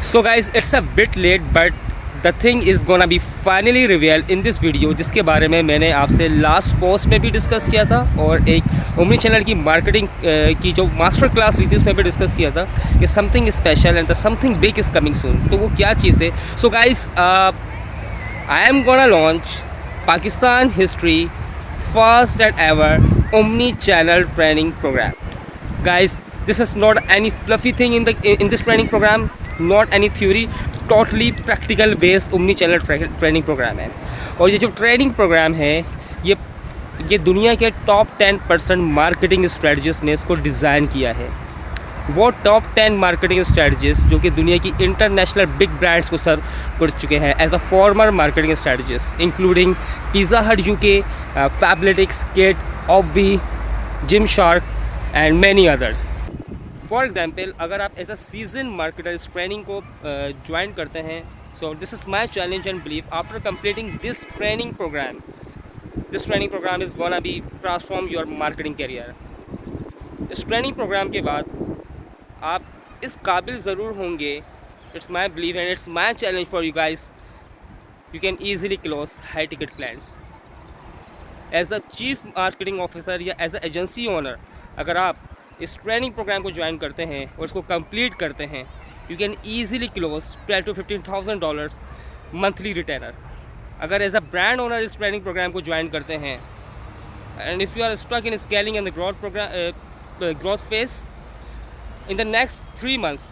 So guys, it's a bit late but the thing is gonna be finally revealed in this video, जिसके बारे में मैंने आपसे last post में भी डिस्कस किया था और एक ओमनी चैनल की मार्केटिंग की जो मास्टर क्लास रही थी उसमें भी डिस्कस किया था कि something special and the something big is coming soon. तो वो क्या चीज़ है? So guys, I am gonna launch Pakistan history first and ever omni channel training program. Guys, this is not any fluffy thing in this training program, not any theory, totally practical based omni channel training program है। और ये जो training program है ये दुनिया के top 10% marketing strategist ने इसको डिज़ाइन किया है। वो टॉप 10 मार्केटिंग स्ट्रेटजिस्ट जो कि दुनिया की इंटरनेशनल बिग ब्रांड्स को सर्व कर चुके हैं as a former marketing strategist, including Pizza Hut UK, Fabletics, Kit, Obvi, Gymshark and many others. For example, अगर आप एज अ सीजन मार्केटर इस ट्रेनिंग को ज्वाइन करते हैं, so this is my challenge and believe after completing this training program is gonna be transform your marketing career. इस training program के बाद आप इस काबिल ज़रूर होंगे, it's my believe and it's my challenge for you guys, you can easily close high ticket clients. As a chief marketing officer या as a agency owner, अगर आप इस ट्रेनिंग प्रोग्राम को ज्वाइन करते हैं और इसको कंप्लीट करते हैं, you can easily close $12,000 to $15,000 monthly retainer. अगर एज अ ब्रांड ओनर इस ट्रेनिंग प्रोग्राम को ज्वाइन करते हैं and if you are stuck in scaling and the growth phase in the next 3 months,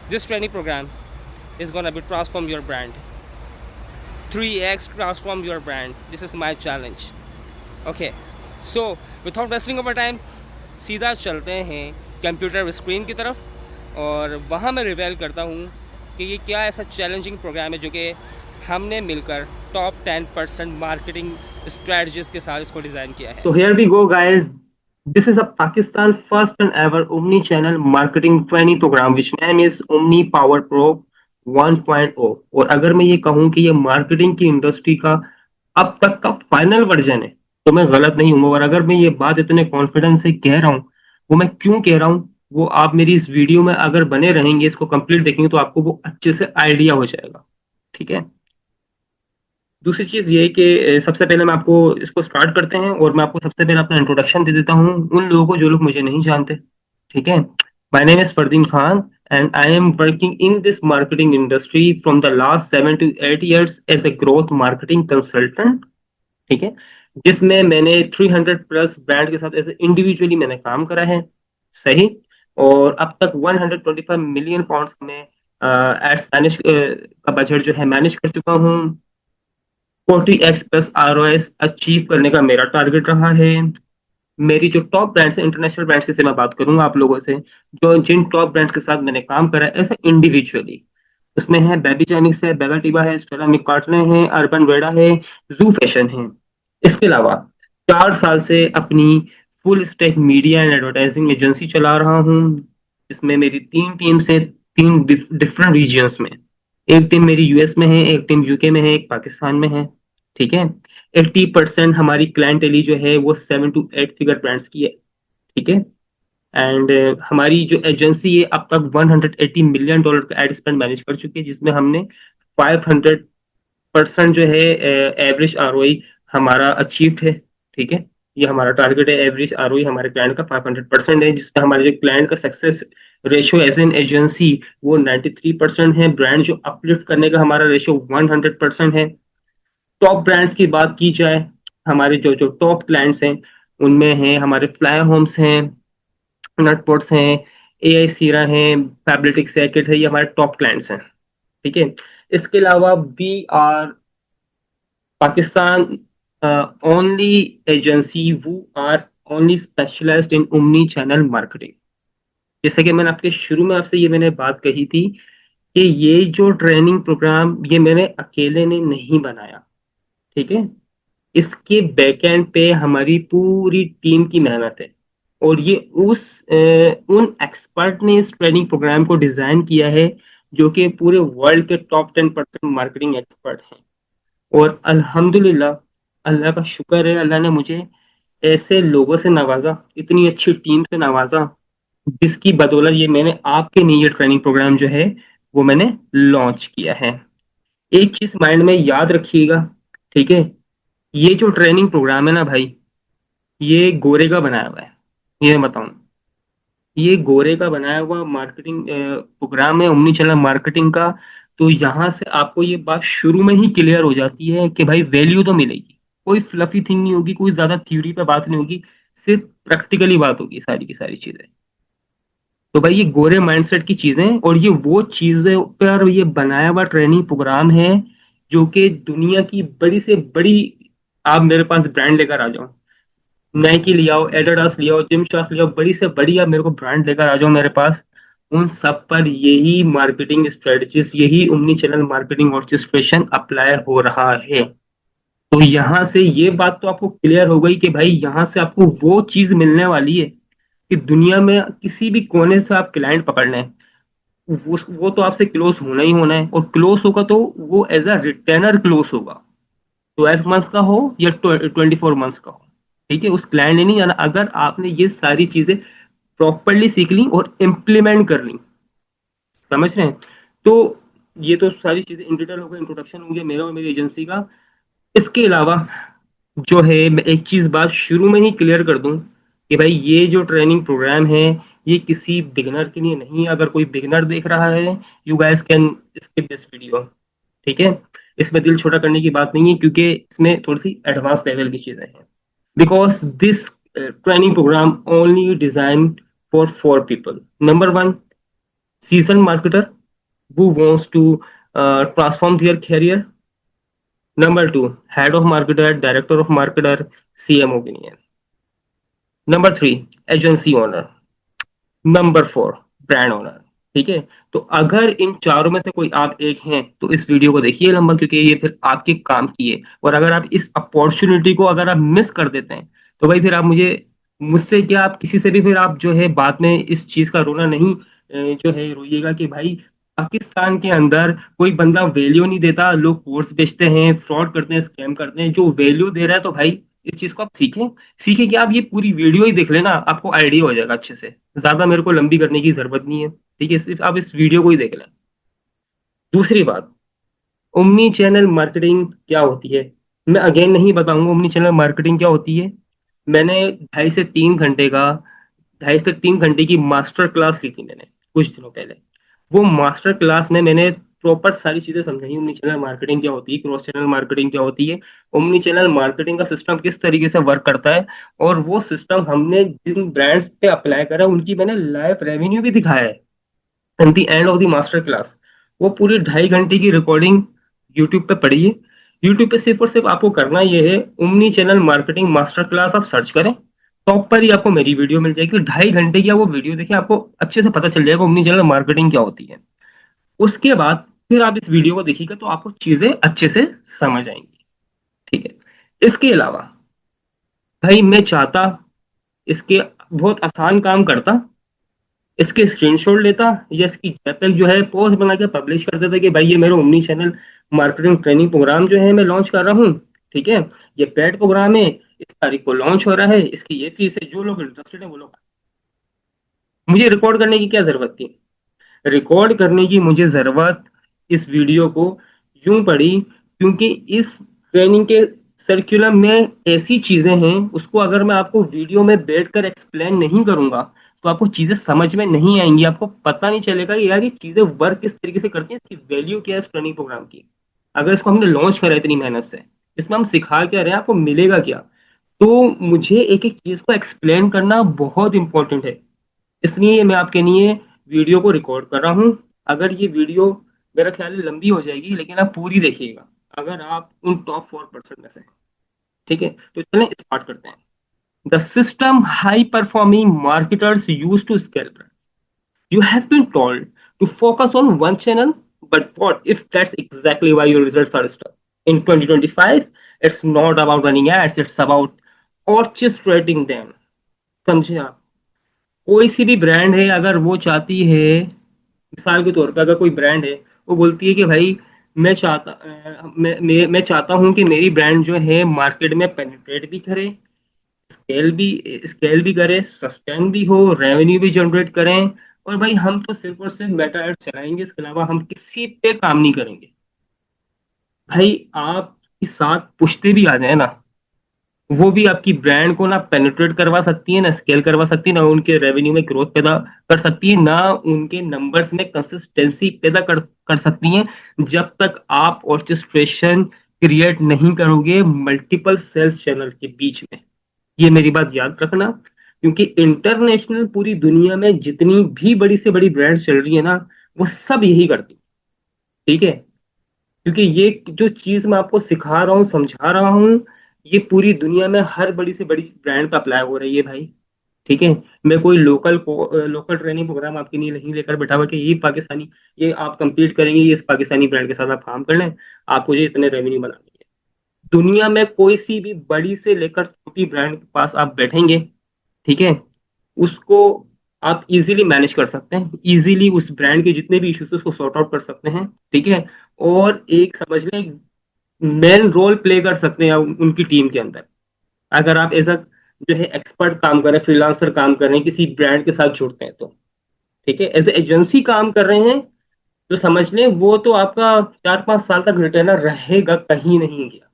this training program is gonna be transform your brand, 3x transform your brand. This is my challenge. Okay, so without wasting over time सीधा चलते हैं computer screen की तरफ और वहाँ मैं reveal करता हूँ कि ये क्या ऐसा चैलेंजिंग प्रोग्राम है जो कि हमने मिलकर टॉप 10% मार्केटिंग स्ट्रेटजीज के साथ इसको डिज़ाइन किया है। So here we go, guys. This is a Pakistan first and ever omni-channel marketing training program, which name is Omni Power Pro 1.0। और अगर मैं ये कहूँ कि ये मार्केटिंग की इंडस्ट्री का अब तक का फाइनल वर्जन है, तो मैं गलत नहीं हूँ। और अगर मैं ये बात इतने कॉन्फिडेंस से कह रहा हूँ, वो मैं क्यों कह रहा हूँ, वो आप मेरी इस वीडियो में अगर बने रहेंगे, इसको कंप्लीट देखेंगे, तो आपको वो अच्छे से आइडिया हो जाएगा। ठीक है। दूसरी चीज ये कि सबसे पहले मैं आपको इसको स्टार्ट करते हैं और मैं आपको सबसे पहले अपना इंट्रोडक्शन दे देता हूँ उन लोगों को जो लोग मुझे नहीं जानते। ठीक है। My name is Fardeen Khan and I am working in this marketing industry from the last 7 to 8 years as a growth marketing consultant. ठीक है। जिसमें मैंने 300 प्लस ब्रांड के साथ ऐसे इंडिविजुअली मैंने काम करा है। सही। और अब तक 125 million pounds में एड्स मैनेज का बजट जो है मैनेज कर चुका हूँ। 40x प्लस ROS अचीव करने का मेरा टारगेट रहा है। मेरी जो टॉप ब्रांड्स है, इंटरनेशनल ब्रांड्स की से मैं बात करूंगा आप लोगों से, जो जिन टॉप ब्रांड्स के साथ मैंने काम करा है ऐसे इंडिविजुअली, उसमें है बेबी जेनिक्स है, बेगाटिवा है, स्टेला मैककार्टने है, अर्बन वेडा है, जू फैशन है। इसके अलावा 4 साल से अपनी full stack media and advertising agency चला रहा हूँ, जिसमें मेरी 3 टीम से 3 डिफरेंट रीजियंस में, एक टीम मेरी यूएस में है, एक टीम यूके में है, एक पाकिस्तान में है। ठीक है। 80% हमारी क्लाइंटेली जो है वो 7 to 8 फिगर ब्रांड्स की है। ठीक है। एंड हमारी जो एजेंसी है अब तक $180 million का एड स्पेंड मैनेज कर चुकी है, जिसमें हमने 500% जो है एवरेज आरओई हमारा अचीव्ड है। ठीक है। ये हमारा टारगेट है, एवरेज आरओई हमारे क्लाइंट का 500% है, जिसमें हमारे जो क्लाइंट का success ratio as an agency वो 93% है। ब्रांड जो अपलिफ्ट करने का हमारा रेशियो 100% है। टॉप ब्रांड्स की बात की जाए, हमारे जो जो टॉप क्लाइंट्स हैं उनमें हैं हमारे फ्लाई होम्स हैं, नटपोर्ट्स हैं, AI सीरा हैं, फैब्लिटिक्स है, किट है, ये हमारे टॉप क्लाइंट्स हैं। ठीक है। इसके अलावा we are Pakistan only agency who are only specialised in omni channel marketing. जैसे कि मैंने आपके शुरू में आपसे ये मैंने बात कही थी कि ये जो ट्रेनिंग प्रोग्राम ये मैंने अकेले ने नहीं बनाया। ठीक है। इसके बैकएंड पे हमारी पूरी टीम की मेहनत है, और ये उन एक्सपर्ट ने इस ट्रेनिंग प्रोग्राम को डिजाइन किया है जो कि पूरे वर्ल्ड के टॉप 10% मार्केटिंग एक्सपर्ट हैं। और अल्हम्दुलिल्लाह, अल्लाह का शुक्र है, अल्लाह ने मुझे ऐसे लोगों से नवाजा, इतनी अच्छी टीम से नवाजा, जिसकी बदौलत ये मैंने आपके लिए ये ट्रेनिंग प्रोग्राम जो है वो मैंने लॉन्च किया है। एक चीज माइंड में याद रखिएगा, ठीक है, ये जो ट्रेनिंग प्रोग्राम है ना भाई, ये गोरे का बनाया हुआ है, ये मैं बताऊं। ये गोरे का बनाया हुआ मार्केटिंग प्रोग्राम है, ओमनी चैनल मार्केटिंग का। तो यहाँ से आपको ये बात शुरू में ही क्लियर हो जाती है कि भाई वैल्यू तो मिलेगी, कोई फ्लफी थिंग नहीं होगी, कोई ज्यादा थ्योरी पे बात नहीं होगी, सिर्फ प्रैक्टिकली बात होगी सारी की सारी चीजें। तो भाई ये गोरे माइंडसेट की चीजें, और ये वो चीजें पर ये बनाया हुआ ट्रेनिंग प्रोग्राम है जो कि दुनिया की बड़ी से बड़ी, आप मेरे पास ब्रांड लेकर आ जाओ, नाइकी ले आओ, एडिडास ले आओ, जिम शॉप ले आओ, बड़ी से बड़ी आप मेरे को ब्रांड लेकर आ जाओ मेरे पास, उन सब पर यही मार्केटिंग स्ट्रेटजीज, यही omni channel marketing orchestration apply हो रहा है। तो यहाँ से ये बात तो आपको क्लियर हो गई कि भाई यहाँ से आपको वो चीज मिलने वाली है कि दुनिया में किसी भी कोने से आप क्लाइंट पकड़ लें, वो तो आपसे क्लोज होना ही होना है, और क्लोज होगा तो वो एज अ रिटेनर क्लोज होगा, 12 मंथ्स का हो या 24 मंथ्स का हो। ठीक है, उस क्लाइंट ने नहीं जाना, अगर आपने ये सारी चीजें प्रॉपरली सीख ली और इम्प्लीमेंट कर ली। समझ रहे हैं? तो ये तो सारी चीजें इन डिटेल हो गई, इंट्रोडक्शन हो गया मेरा और मेरी एजेंसी का। इसके अलावा जो है, मैं एक चीज बात शुरू में ही क्लियर कर दूं कि भाई ये जो ट्रेनिंग प्रोग्राम है, ये किसी बिगिनर के लिए नहीं है। अगर कोई बिगिनर देख रहा है, you guys can skip this video. ठीक है, इसमें दिल छोटा करने की बात नहीं है, क्योंकि इसमें थोड़ी सी एडवांस लेवल की चीजें हैं। Because this training program only design for 4 people. Number one, seasoned marketer who wants to transform their career. Number two, head of marketer, director of marketer, CM opinion. Number three, agency owner. Number four, brand owner. ठीक है, तो अगर इन चारों में से कोई आप एक हैं तो इस वीडियो को देखिए लंबा, क्योंकि ये फिर आपके काम की है। और अगर आप इस अपॉर्चुनिटी को अगर आप मिस कर देते हैं, तो भाई फिर आप मुझसे क्या, आप किसी से भी फिर आप जो है बाद में इस चीज का रोना नहीं जो है रोइएगा कि भाई पाकिस्तान के अंदर कोई बंदा वैल्यू नहीं देता, लोग कोर्स बेचते हैं, फ्रॉड करते हैं, स्कैम करते हैं। जो वैल्यू दे रहा है, तो भाई इस चीज को आप सीखें। सीखें कि आप ये पूरी वीडियो ही देख लेना, आपको आइडिया हो जाएगा अच्छे से। ज्यादा मेरे को लंबी करने की जरूरत नहीं है, ठीक है, सिर्फ आप इस वीडियो को ही देख लें। दूसरी बात, ओमनी चैनल मार्केटिंग क्या होती है, मैं अगेन नहीं बताऊंगा ओमनी चैनल मार्केटिंग क्या होती है। मैंने 2.5 से 3 घंटे का 2.5 से 3 घंटे की मास्टर क्लास ली थी मैंने कुछ दिनों पहले। वो मास्टर क्लास में मैंने प्रॉपर सारी चीजें समझाई, ओमनी चैनल मार्केटिंग क्या होती है, क्रॉस चैनल मार्केटिंग क्या होती है, ओमनी चैनल मार्केटिंग का सिस्टम किस तरीके से वर्क करता है, और वो सिस्टम हमने जिन ब्रांड्स पे अप्लाई करा उनकी मैंने लाइव रेवेन्यू भी दिखाया है at the end of the master class. वो पूरी 2.5 घंटे की रिकॉर्डिंग यूट्यूब पे पड़ी है। यूट्यूब पे सिर्फ और सिर्फ आपको करना ये है, omni channel marketing master class आप सर्च करें, टॉप पर ही आपको मेरी वीडियो मिल जाएगी। 2.5 घंटे की आप वो वीडियो देखिए, आपको अच्छे से पता चल जाएगा ओमनी चैनल मार्केटिंग क्या होती है। उसके बाद फिर आप इस वीडियो को देखिएगा तो आपको चीजें अच्छे से समझ आएंगी। ठीक है, इसके अलावा भाई मैं चाहता, इसके बहुत आसान काम करता, इसके स्क्रीनशॉट लेता या इसकी जेपीईजी जो है पोस्ट बना के पब्लिश कर देता कि भाई ये मेरा omni channel marketing training program जो है मैं लॉन्च कर रहा हूँ। ठीक है, ये पेड प्रोग्राम है, इस तारीख को लॉन्च हो रहा है, इसकी ये फीस है, जो लोग इंटरेस्टेड है वो लोग। मुझे रिकॉर्ड करने की क्या जरूरत थी? रिकॉर्ड करने की मुझे जरूरत इस वीडियो को यूं पड़ी क्योंकि इस ट्रेनिंग के सर्कुलम में ऐसी चीजें हैं, उसको अगर मैं आपको वीडियो में बैठकर एक्सप्लेन नहीं करूंगा तो आपको चीजें समझ में नहीं आएंगी, आपको पता नहीं चलेगा कि यार ये चीजें वर्क किस तरीके से करती हैं, इसकी वैल्यू क्या है इस ट्रेनिंग प्रोग्राम की। अगर इसको हमने लॉन्च करा है इतनी मेहनत से, इसमें हम सिखा क्या रहे हैं, आपको मिलेगा क्या? तो मुझे एक एक चीज को एक्सप्लेन करना बहुत इंपॉर्टेंट है, इसलिए मैं आपके लिए वीडियो को रिकॉर्ड कर रहा हूँ। अगर ये वीडियो मेरा ख्याल है लंबी हो जाएगी, लेकिन आप पूरी देखिएगा अगर आप उन टॉप 4% में से हैं। ठीक है, तो चलें स्टार्ट करते हैं। The system high performing marketers use to scale brand. You have been told to focus on one channel, but what if that's exactly why your results are stuck? In 2025, it's not about running ads, it's about orchestrating them. समझे आप? कोई सी भी brand है, अगर वो चाहती है, मिसाल के तौर पे अगर कोई ब्रांड है, वो बोलती है कि भाई मैं चाहता हूं कि मेरी ब्रांड जो है मार्केट में पेनिट्रेट भी करे, स्केल भी करे, सस्टेन भी हो, रेवेन्यू भी जनरेट करें, और भाई हम तो सिर्फ और सिर्फ मेटा एड चलाएंगे, इसके अलावा हम किसी पे काम नहीं करेंगे। भाई आपके साथ पुश्ते भी आ जाए ना, वो भी आपकी ब्रांड को ना पेनिट्रेट करवा सकती है, ना स्केल करवा सकती है, ना उनके रेवेन्यू में ग्रोथ पैदा कर सकती है, ना उनके नंबर्स में कंसिस्टेंसी पैदा कर सकती हैं, जब तक आप ऑर्केस्ट्रेशन क्रिएट नहीं करोगे मल्टीपल सेल्स चैनल के बीच में। ये मेरी बात याद रखना, क्योंकि इंटरनेशनल पूरी दुनिया में जितनी भी बड़ी से बड़ी ब्रांड चल रही है ना, वो सब यही करती है। ठीक है, क्योंकि ये जो चीज मैं आपको सिखा रहा हूँ, समझा रहा हूँ, ये पूरी दुनिया में हर बड़ी से बड़ी ब्रांड पे अप्लाई हो रही है भाई। ठीक है, मैं कोई लोकल ट्रेनिंग प्रोग्राम आपके लिए नहीं लेकर बैठा हुआ कि ये पाकिस्तानी, ये आप कंपीट करेंगे, ये इस पाकिस्तानी ब्रांड के साथ आप काम कर लें, आपको ये इतने रेवेन्यू बनानी है। दुनिया में कोई सी भी बड़ी से लेकर छोटी ब्रांड के पास आप बैठेंगे, ठीक है, उसको आप इजीली मैनेज कर सकते हैं, इजीली उस ब्रांड के जितने भी इश्यूज उसको सॉर्ट आउट कर सकते हैं। ठीक है, और एक समझ लें मेन रोल प्ले कर सकते हैं उनकी टीम के अंदर। अगर आप एज अ जो है एक्सपर्ट काम कर रहे हैं, फ्रीलांसर काम कर रहे हैं, किसी ब्रांड के साथ जुड़ते हैं तो ठीक है, एज ए एजेंसी काम कर रहे हैं, तो समझ लें वो तो आपका 4-5 साल तक रिटेनर रहेगा, कहीं नहीं गया।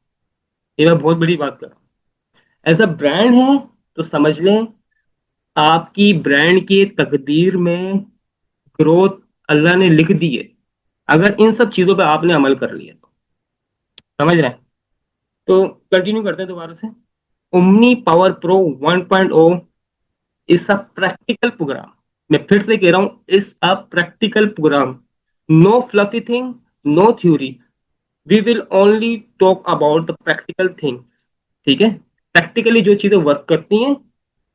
ये मैं बहुत बड़ी बात कर रहा हूँ। एज अ ब्रांड है तो समझ लें आपकी ब्रांड के तकदीर में ग्रोथ अल्लाह ने लिख दी है, अगर इन सब चीजों पे आपने अमल कर लिया तो। समझ रहे हैं? तो कंटिन्यू करते हैं दोबारा से। Omni power pro 1.0 is a practical program. मैं फिर से कह रहा हूं, is a practical program. No fluffy thing, no theory. We will only talk about the practical things. ठीक है, प्रैक्टिकली जो चीजें वर्क करती हैं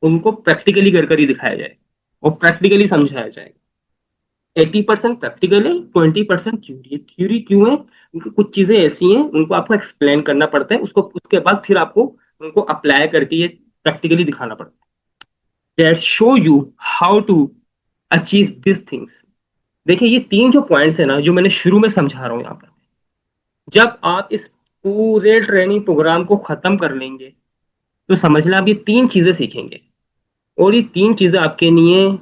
उनको प्रैक्टिकली कर कर ही दिखाया जाए और प्रैक्टिकली समझाया जाए। 80% प्रैक्टिकल है, 20% थ्योरी। थ्योरी क्यों है? क्योंकि कुछ चीजें ऐसी हैं उनको आपको एक्सप्लेन करना पड़ता है, उसको उसके बाद फिर आपको उनको अप्लाई करके ये प्रैक्टिकली दिखाना पड़ता है। That show you how to achieve this things. देखिए ये तीन जो पॉइंट्स है ना, जो मैंने शुरू में समझा रहा हूँ यहाँ पर, जब आप इस पूरे ट्रेनिंग प्रोग्राम को खत्म कर लेंगे तो समझना आप ये तीन चीजें सीखेंगे, और ये तीन चीजें आपके लिए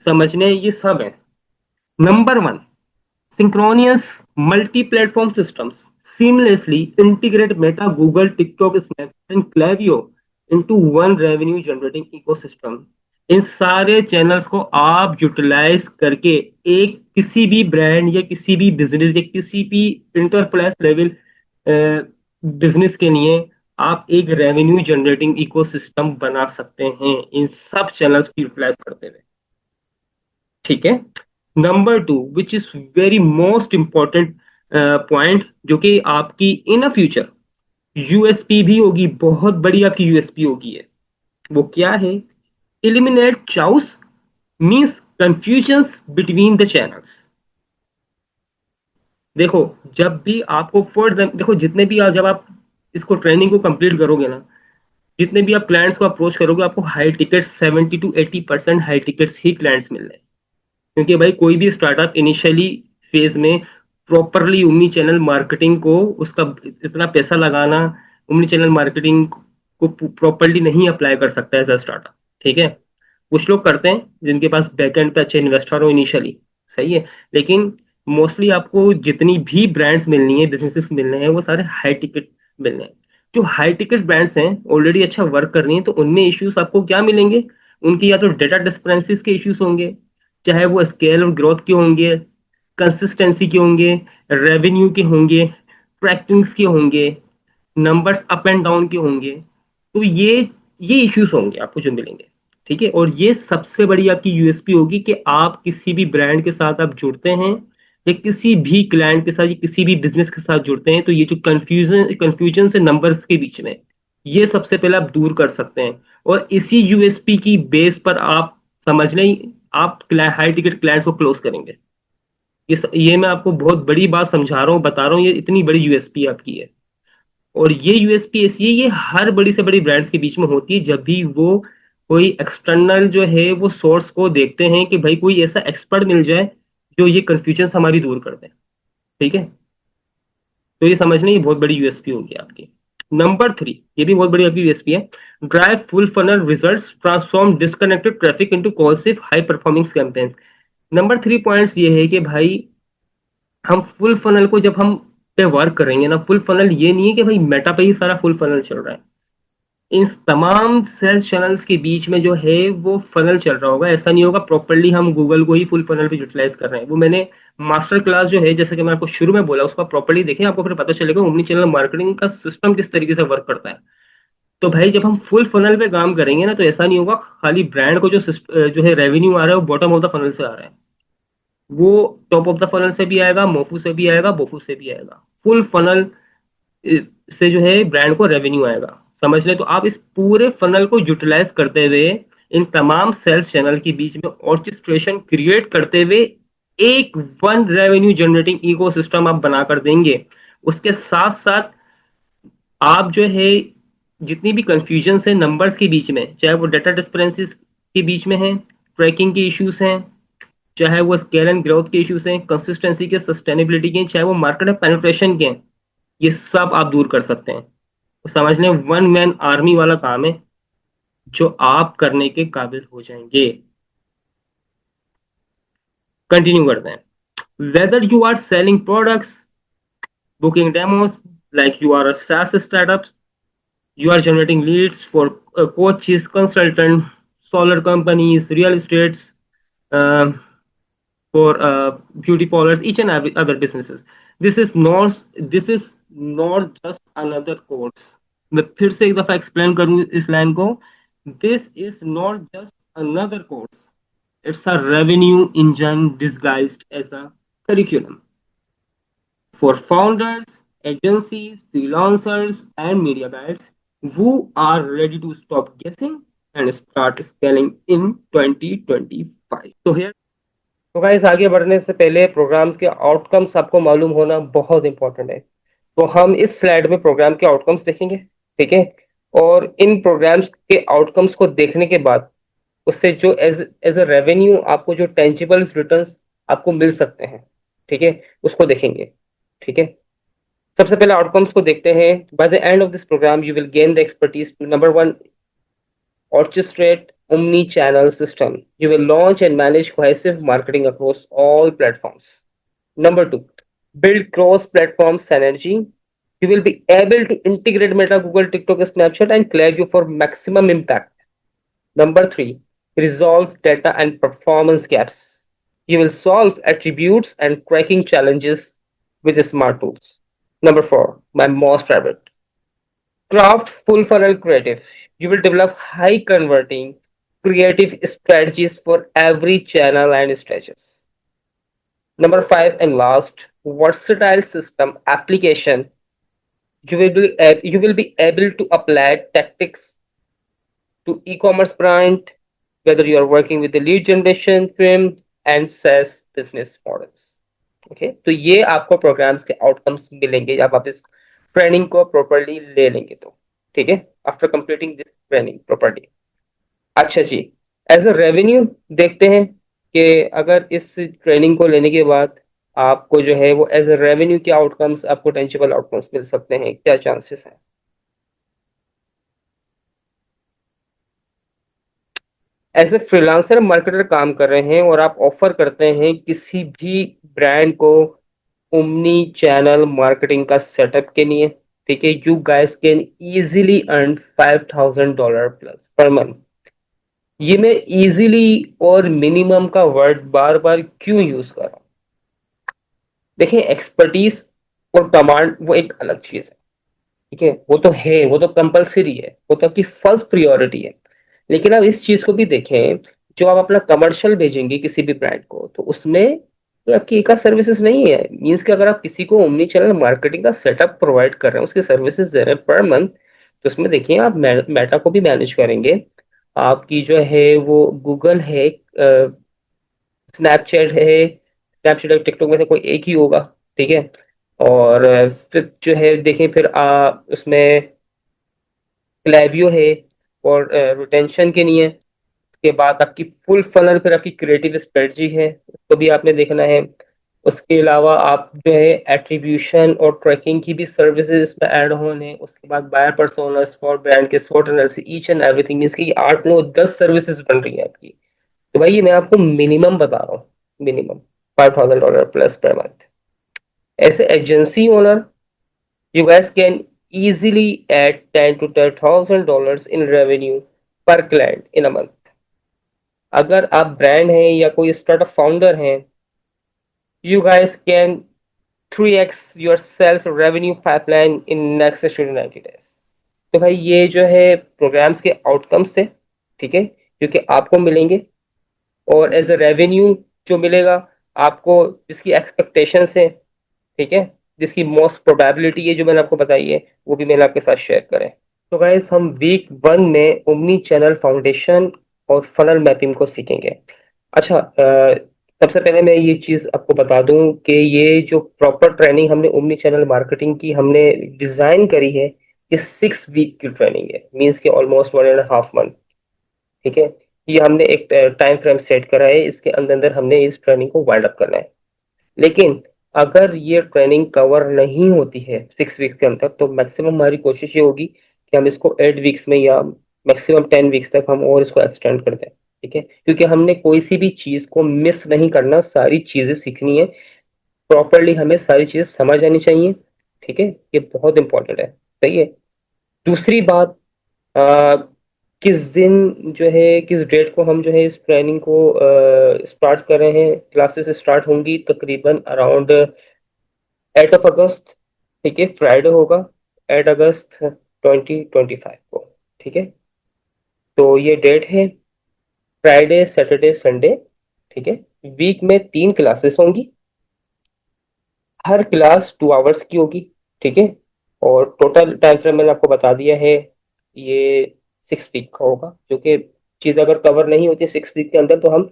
समझने ये सब है। Number one, synchronous multi-platform systems seamlessly integrate Meta, Google, TikTok, Snapchat and Klaviyo into one revenue generating ecosystem। इन सारे चैनल्स को आप यूटिलाइज करके एक किसी भी ब्रांड या किसी भी बिजनेस या किसी भी इंटरप्राइज लेवल बिजनेस के लिए आप एक रेवेन्यू जनरेटिंग इकोसिस्टम बना सकते हैं इन सब चैनल्स को यूटिलाइज करते हुए। ठीक है, number two which is very most important point, जो कि आपकी इन अ फ्यूचर यूएसपी भी होगी, बहुत बड़ी आपकी यूएसपी होगी है। वो क्या है? Eliminate chaos means confusions between the channels. देखो, जब भी आपको देखो जितने भी जब आप इसको ट्रेनिंग को कंप्लीट करोगे ना, जितने भी आप क्लाइंट्स को अप्रोच करोगे, आपको high ticket 70 to 80% high tickets ही क्लाइंट्स मिल रहे हैं। क्योंकि भाई कोई भी स्टार्टअप इनिशियली फेज में प्रॉपरली ओमनी चैनल मार्केटिंग को उसका इतना पैसा लगाना, ओमनी चैनल मार्केटिंग को प्रॉपरली नहीं अप्लाई कर सकता है एज अ स्टार्टअप। ठीक है, कुछ लोग करते हैं जिनके पास बैकएंड पे अच्छे इन्वेस्टर हो इनिशियली, सही है, लेकिन मोस्टली आपको जितनी भी ब्रांड्स मिलनी है, बिजनेसेस मिलने हैं, वो सारे हाई टिकट मिलने हैं। जो हाई टिकट ब्रांड्स हैं ऑलरेडी अच्छा वर्क कर रही हैं, तो उनमें इश्यूज आपको क्या मिलेंगे? उनकी या तो डेटा डिस्पेंसिस के इश्यूज होंगे, चाहे वो स्केल और ग्रोथ के होंगे, कंसिस्टेंसी के होंगे, रेवेन्यू के होंगे, ट्रैकिंग्स के होंगे, नंबर्स अप एंड डाउन के होंगे। तो ये इश्यूज होंगे आपको जो मिलेंगे। ठीक है, और ये सबसे बड़ी आपकी यूएसपी होगी कि आप किसी भी ब्रांड के साथ आप जुड़ते हैं, या किसी भी क्लाइंट के साथ या किसी भी बिजनेस के साथ जुड़ते हैं, तो ये जो कंफ्यूजन से नंबर्स के बीच में, ये सबसे पहले आप दूर कर सकते हैं। और इसी यूएसपी की बेस पर आप समझ लें आप हाई टिकट क्लाइंट्स को क्लोज करेंगे। ये मैं आपको बहुत बड़ी बात समझा रहा हूँ, बता रहा हूँ, ये इतनी बड़ी यूएसपी आपकी है। और ये यूएसपी ऐसी है, ये हर बड़ी से बड़ी ब्रांड्स के बीच में होती है, जब भी वो कोई एक्सटर्नल जो है वो सोर्स को देखते हैं कि भाई कोई ऐसा एक्सपर्ट मिल जाए जो ये कंफ्यूजन हमारी दूर कर दे। ठीक है, तो ये समझना ये बहुत बड़ी यूएसपी होगी आपकी। नंबर थ्री, ये भी बहुत बड़ी आपकी यूएसपी है। Drive full funnel results, transform disconnected traffic into cohesive high performing campaign. Number 3 points ये है कि भाई हम फुल फनल को जब हम पे वर्क करेंगे ना, फुल फनल ये नहीं है कि भाई मेटा पे ही सारा फुल फनल चल रहा है। इन तमाम सेल्स चैनल्स के बीच में जो है वो फनल चल रहा होगा। ऐसा नहीं होगा प्रॉपरली हम गूगल को ही फुल फनल पे यूटिलाइज कर रहे हैं। वो मैंने मास्टर क्लास जो है, जैसे कि मैं आपको शुरू में बोला, उसका प्रॉपरली देखें, आपको फिर पता चलेगा ओमनी चैनल मार्केटिंग का सिस्टम किस तरीके से वर्क करता है। तो भाई जब हम फुल फनल पे काम करेंगे ना, तो ऐसा नहीं होगा खाली ब्रांड को जो है रेवेन्यू आ रहा है वो बॉटम ऑफ द फनल से आ रहा है। वो टॉप ऑफ द फनल से भी आएगा, मोफू से भी आएगा, बोफू से भी आएगा। फुल फनल से जो है ब्रांड को रेवेन्यू आएगा। समझ ले, तो आप इस पूरे फनल को यूटिलाइज करते हुए इन तमाम सेल्स चैनल के बीच में ऑर्केस्ट्रेशन क्रिएट करते हुए एक वन रेवेन्यू जनरेटिंग इकोसिस्टम आप बनाकर देंगे। उसके साथ साथ आप जो है जितनी भी कंफ्यूजन है नंबर्स के बीच में, चाहे वो डाटा डिस्क्रिपेंसीज के बीच में है, ट्रैकिंग के इश्यूज हैं, चाहे वो स्केल एंड ग्रोथ के इश्यूज हैं, कंसिस्टेंसी के, सस्टेनेबिलिटी के, चाहे वो मार्केट पेनिट्रेशन के हैं, ये सब आप दूर कर सकते हैं। तो समझ लें वन मैन आर्मी वाला काम है जो आप करने के काबिल हो जाएंगे। कंटिन्यू करते हैं। Whether you are selling products, booking demos, like you are a SaaS startup, you are generating leads for coaches, consultant, solar companies, real estates, uh, for beauty parlors, each and every other businesses. This is not just another course. मैं फिर से एक दफा explain करूं इस line को। This is not just another course, it's a revenue engine disguised as a curriculum for founders, agencies, freelancers, and media guides who are ready to stop guessing and start scaling in 2025. So here, तो guys आगे बढ़ने से पहले programmes के outcomes आपको मालूम होना बहुत इंपॉर्टेंट है। तो हम इस स्लाइड में प्रोग्राम के आउटकम्स देखेंगे, ठीक है। और इन प्रोग्राम्स के आउटकम्स को देखने के बाद उससे जो एज एज अ रेवेन्यू आपको जो टेंजिबल रिटर्न्स आपको मिल सकते हैं, ठीक है, उसको देखेंगे, ठीक है। सबसे पहले आउटकम्स को देखते हैं। By the end of this program you will gain the expertise to number 1 orchestrate omni-channel system. You will launch and manage cohesive marketing across all platforms. Number 2, build cross-platform synergy. You will be able to integrate Meta, Google, TikTok, Snapchat, and Klaviyo for maximum impact. Number 3, resolve data and performance gaps. You will solve attributes and tracking challenges with smart tools. Number 4, my most favorite, craft full funnel creative. You will develop high converting creative strategies for every channel and stretches. Number 5 and last, versatile system application. You will be able to apply tactics to e-commerce brand, whether you are working with the lead generation, trim and SaaS business models. Okay तो ये आपको programmes के outcomes मिलेंगे जब आप इस training को properly ले लेंगे तो, ठीक है, after completing this training properly. अच्छा जी, एज अ रेवेन्यू देखते हैं कि अगर इस ट्रेनिंग को लेने के बाद आपको जो है वो एज अ रेवेन्यू के आउटकम्स, आपको टेंजिबल आउटकम्स मिल सकते हैं, क्या चांसेस हैं। एज ए फ्रीलांसर मार्केटर काम कर रहे हैं और आप ऑफर करते हैं किसी भी ब्रांड को ओमनी चैनल मार्केटिंग का सेटअप के लिए, ठीक है, you guys can easily earn $5,000 plus per month. ये मैं इजीली और मिनिमम का वर्ड बार बार क्यों यूज कर रहा हूं? देखिए एक्सपर्टीज और कमांड वो एक अलग चीज है, ठीक है, वो तो है, वो तो कंपलसरी है, वो तो आपकी फर्स्ट प्रियोरिटी है। लेकिन आप इस चीज को भी देखें, जो आप अपना कमर्शियल भेजेंगे किसी भी ब्रांड को, तो उसमें तो आपकी एक सर्विसेज नहीं है। मीन्स कि अगर आप किसी को ओमनी चैनल मार्केटिंग का सेटअप प्रोवाइड कर रहे हैं, उसकी सर्विसेज दे रहे हैं पर मंथ, तो उसमें देखिए आप मेटा को भी मैनेज करेंगे, आपकी जो है वो गूगल है, स्नैपचैट है, स्नैपचैट और टिकटॉक में से कोई एक ही होगा, ठीक है। और फिर जो है देखें, फिर उसमें क्लेवियो है और रिटेंशन के लिए। उसके बाद आपकी फुल फनल, फिर आपकी क्रिएटिव स्ट्रेटजी है, उसको भी आपने देखना है। उसके अलावा आप जो है एट्रीब्यूशन और ट्रैकिंग की भी सर्विसेज इसमें ऐड ऑन है। उसके बाद बायर पर्सोनस फॉर ब्रांड के SWOT analysis, each and everything, means की 8 9 10 सर्विसेज बन रही है आपकी। तो भाई ये मैं आपको मिनिमम बता रहा हूँ, minimum $5,000 plus per month. As an agency owner, you guys can easily add 10 to $12,000 in revenue per client in a month. अगर आप ब्रांड हैं या कोई स्टार्टअप फाउंडर हैं, you guys can 3x your sales revenue pipeline in next 60 to 90 days. तो भाई ये जो है प्रोग्राम्स के आउटकम्स है, ठीक है, जो कि आपको मिलेंगे. और एज अ रेवेन्यू जो मिलेगा आपको, जिसकी एक्सपेक्टेशंस है, ठीक है, जिसकी मोस्ट प्रोबेबिलिटी है जो मैंने आपको बताई है, वो भी मैंने आपके साथ शेयर करें. तो गाइस हम वीक 1 में ओमनी चैनल फाउंडेशन और फनल मैपिंग को सीखेंगे. अच्छा, सबसे पहले मैं ये चीज आपको बता दूं कि ये जो प्रॉपर ट्रेनिंग हमने ओमनी चैनल मार्केटिंग की हमने डिजाइन करी है, ये 6 वीक की ट्रेनिंग है, मीन्स के ऑलमोस्ट 1.5 मंथ. ठीक है, ये हमने एक टाइम फ्रेम सेट करा है, इसके अंदर अंदर हमने इस ट्रेनिंग को वाइंड अप करना है. लेकिन अगर ये ट्रेनिंग कवर नहीं होती है 6 वीक के अंदर, तो मैक्सिमम हमारी कोशिश ये होगी कि हम इसको 8 वीक्स में या मैक्सिमम 10 वीक्स तक हम और इसको एक्सटेंड कर दें. ठीक है, क्योंकि हमने कोई सी भी चीज को मिस नहीं करना, सारी चीजें सीखनी है प्रॉपरली, हमें सारी चीजें समझ आनी चाहिए. ठीक है, ये बहुत इंपॉर्टेंट है. सही है. दूसरी बात, आ, किस दिन जो है, किस डेट को हम जो है इस ट्रेनिंग को स्टार्ट कर रहे हैं. क्लासेस स्टार्ट होंगी तकरीबन अराउंड 8 अगस्त. ठीक है, फ्राइडे होगा, 8 अगस्त 2025 को. ठीक है, तो ये डेट है, फ्राइडे सैटरडे संडे. ठीक है, वीक में 3 क्लासेस होंगी, हर क्लास 2 आवर्स की होगी. ठीक है, और टोटल टाइम फ्रेम मैंने आपको बता दिया है, ये 6 वीक का होगा. जो कि चीज अगर कवर नहीं होती 6 वीक के अंदर, तो हम